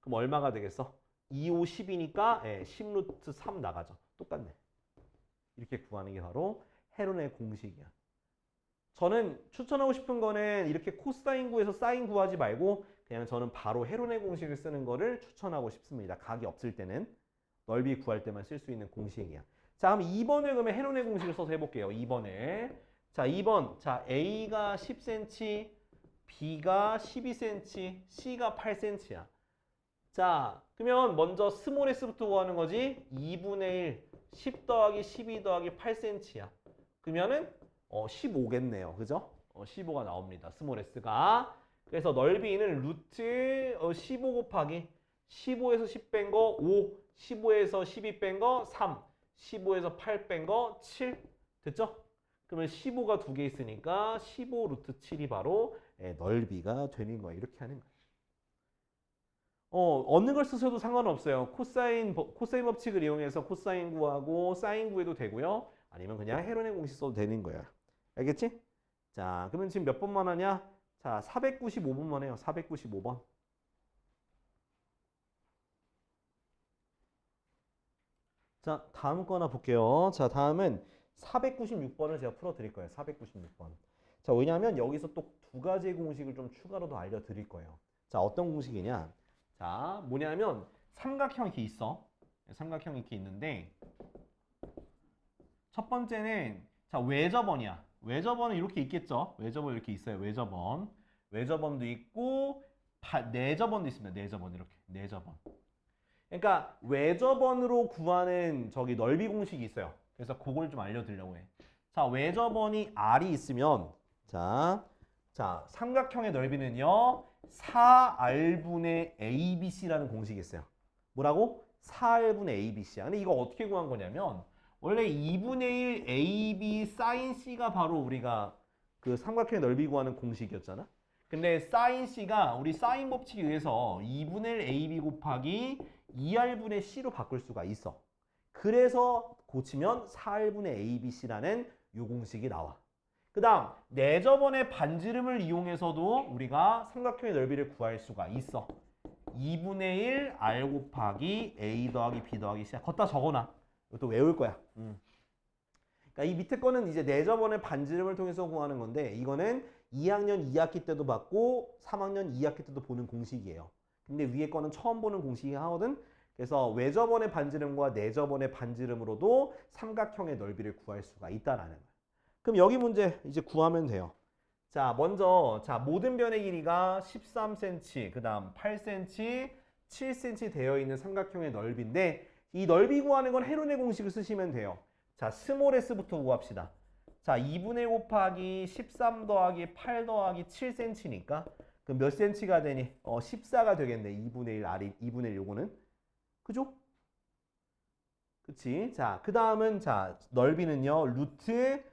그럼 얼마가 되겠어? 2, 5, 10이니까 10루트 3 나가죠. 똑같네. 이렇게 구하는 게 바로 헤론의 공식이야. 저는 추천하고 싶은 거는 이렇게 코사인 구해서 사인 구하지 말고 그냥 저는 바로 헤론의 공식을 쓰는 거를 추천하고 싶습니다. 각이 없을 때는 넓이 구할 때만 쓸 수 있는 공식이야. 자, 그럼 2번을 그러면 헤론의 공식을 써서 해볼게요. 2번을. 자, 2번. 자, A가 10cm, B가 12cm, C가 8cm야. 자, 그러면 먼저 스몰 s부터 구하는 거지. 2분의 1, 10 더하기 12 더하기 8cm야. 그러면은 15겠네요. 그죠? 15가 나옵니다. 스몰 s가. 그래서 넓이는 루트 15 곱하기 15에서 10 뺀 거 5, 15에서 12 뺀 거 3, 15에서 8 뺀 거 7. 됐죠? 그러면 15가 두 개 있으니까 15 루트 7이 바로 넓이가 되는 거야. 이렇게 하는 거야. 어느 걸 쓰셔도 상관없어요. 코사인 법칙을 이용해서 코사인 구하고 사인 구해도 되고요. 아니면 그냥 헤론의 공식 써도 되는 거야. 알겠지? 자, 그러면 지금 몇 번만 하냐? 자, 495번만 해요. 495번. 자, 다음 거 하나 볼게요. 자, 다음은 496번을 제가 풀어드릴 거예요. 496번. 자, 왜냐하면 여기서 또 두 가지의 공식을 좀 추가로 더 알려드릴 거예요. 자, 어떤 공식이냐? 자, 뭐냐면 삼각형 이렇게 있어. 삼각형 이렇게 있는데 첫 번째는 자, 외접원이야. 외접원은 이렇게 있겠죠? 외접원 이렇게 있어요. 외접원. 외접원도 있고 내접원도 있습니다. 내접원 이렇게. 내접원. 그러니까 외접원으로 구하는 저기 넓이 공식이 있어요. 그래서 그걸 좀 알려드리려고 해. 자, 외접원이 R이 있으면 자, 삼각형의 넓이는요. 4R분의 ABC라는 공식이 있어요. 뭐라고? 4R분의 ABC야. 근데 이거 어떻게 구한 거냐면 원래 2분의 1 AB sin C가 바로 우리가 그 삼각형의 넓이 구하는 공식이었잖아. 근데 sin C가 우리 사인 법칙에 의해서 2분의 1 AB 곱하기 2R분의 C로 바꿀 수가 있어. 그래서 고치면 4R분의 ABC라는 요 공식이 나와. 그 다음 내접원의 반지름을 이용해서도 우리가 삼각형의 넓이를 구할 수가 있어. 2분의 1 R 곱하기 A 더하기 B 더하기 C. 걷다 적어놔. 이것도 외울 거야. 그러니까 이 밑에 거는 이제 내접원의 반지름을 통해서 구하는 건데 이거는 2학년 2학기 때도 봤고 3학년 2학기 때도 보는 공식이에요. 근데 위에 거는 처음 보는 공식이 하거든. 그래서 외접원의 반지름과 내접원의 반지름으로도 삼각형의 넓이를 구할 수가 있다라는 거야. 그럼 여기 문제 이제 구하면 돼요. 자, 먼저 모든 변의 길이가 13cm, 그 다음 8cm, 7cm 되어 있는 삼각형의 넓이인데 이 넓이 구하는 건 헤론의 공식을 쓰시면 돼요. 자, 스몰 s부터 구합시다. 자, 2분의 1 곱하기 13 더하기 8 더하기 7cm니까 그럼 몇 cm가 되니? 14가 되겠네. 2분의 1 R이 2분의 1 요거는. 그죠? 그치? 자, 그 다음은 자, 넓이는요. 루트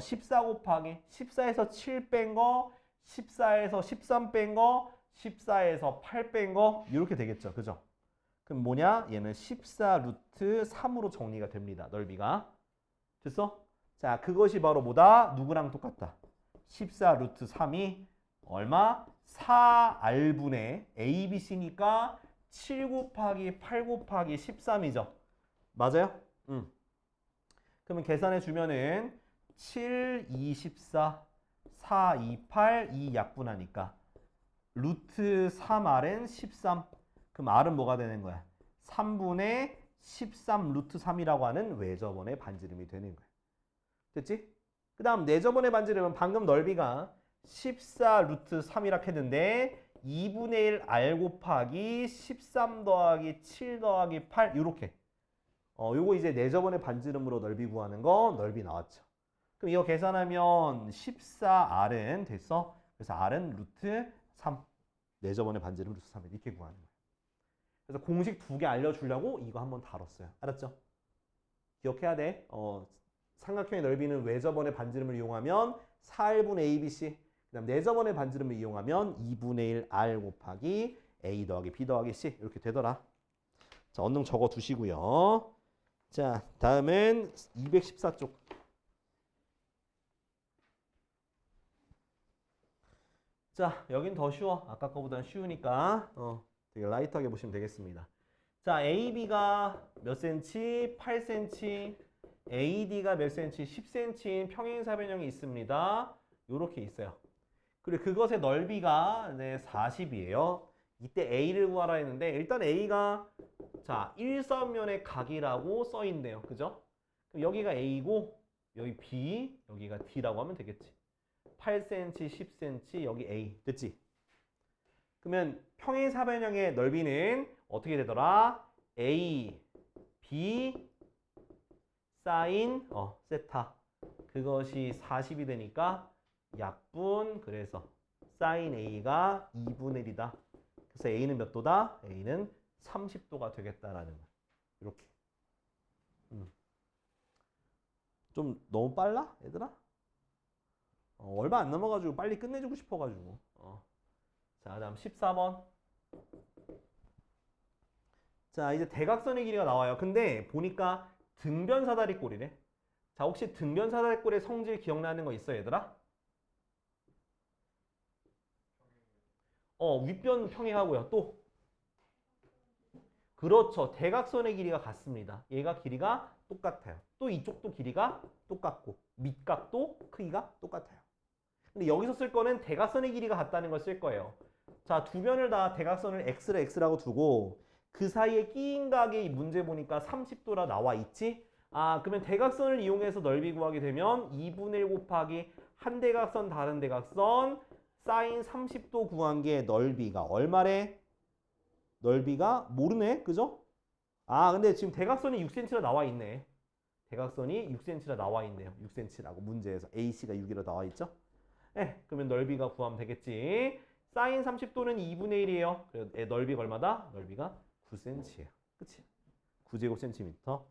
14 곱하기 14에서 7 뺀 거, 14에서 13 뺀 거, 14에서 8 뺀 거 이렇게 되겠죠. 그죠? 그럼 뭐냐? 얘는 14 루트 3으로 정리가 됩니다. 넓이가. 됐어? 자, 그것이 바로 뭐다? 누구랑 똑같다? 14 루트 3이 얼마? 4R분의 ABC니까 7 곱하기 8 곱하기 13이죠. 맞아요? 그러면 계산해 주면은 7, 2, 14, 4, 2, 8, 2 약분하니까 루트 3R은 13. 그럼 R은 뭐가 되는 거야? 3분의 13 루트 3이라고 하는 외접원의 반지름이 되는 거야. 됐지? 그 다음 내접원의 반지름은 방금 넓이가 14 루트 3이라 했는데 2분의 1 R 곱하기 13 더하기 7 더하기 8 이렇게. 요거 이제 내접원의 반지름으로 넓이 구하는 거 넓이 나왔죠. 그럼 이거 계산하면 14R은 됐어. 그래서 R은 루트 3. 내접원의 반지름 루트 3 이렇게 구하는 거예요. 그래서 공식 두 개 알려주려고 이거 한번 다뤘어요. 알았죠? 기억해야 돼. 삼각형의 넓이는 외접원의 반지름을 이용하면 4R분의 ABC. 그 다음 내접원의 반지름을 이용하면 2분의 1 R 곱하기 A 더하기 B 더하기 C 이렇게 되더라. 자, 언능 적어 두시고요. 자, 다음은 214쪽. 자, 여긴 더 쉬워. 아까 거보다는 쉬우니까 되게 라이트하게 보시면 되겠습니다. 자, AB가 몇 cm? 8cm. AD가 몇 cm? 10cm인 평행사변형이 있습니다. 요렇게 있어요. 그리고 그것의 넓이가 40이에요. 이때 A를 구하라 했는데 일단 A가 자, 일선면의 각이라고 써 있네요. 그죠? 그럼 여기가 A고 여기 B, 여기가 D라고 하면 되겠지. 8cm, 10cm, 여기 A. 됐지? 그러면 평행사변형의 넓이는 어떻게 되더라? A, B, 사인, 세타. 그것이 40이 되니까 약분, 그래서 사인 A가 2분의 1이다. 그래서 A는 몇 도다? A는 30도가 되겠다라는 거야. 이렇게. 좀 너무 빨라? 얘들아? 얼마 안 남아가지고 빨리 끝내주고 싶어가지고. 자, 다음 14번. 자, 이제 대각선의 길이가 나와요. 근데 보니까 등변사다리꼴이래. 자, 혹시 등변사다리꼴의 성질 기억나는 거 있어, 얘들아? 윗변 평행하고요. 또 그렇죠. 대각선의 길이가 같습니다. 얘가 길이가 똑같아요. 또 이쪽도 길이가 똑같고 밑각도 크기가 똑같아요. 근데 여기서 쓸 거는 대각선의 길이가 같다는 걸 쓸 거예요. 자, 두 변을 다 대각선을 x를 x라고 두고 그 사이에 끼인 각이 문제 보니까 30도라 나와 있지? 아, 그러면 대각선을 이용해서 넓이 구하게 되면 2분의 1 곱하기 한 대각선 다른 대각선 사인 30도 구한 게 넓이가 얼마래? 넓이가 모르네. 그죠? 아, 근데 지금 대각선이 6cm라 나와 있네. 대각선이 6cm라 나와 있네요. 6cm라고 문제에서 AC가 6이라 나와 있죠? 그러면 넓이가 구하면 되겠지. 사인 30도는 2분의 1이에요. 그래서 넓이가 얼마다? 넓이가 9cm예요. 그치? 9제곱센티미터.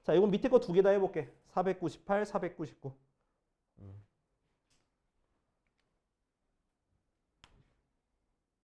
자, 이건 밑에 거 두 개 다 해볼게. 498, 499.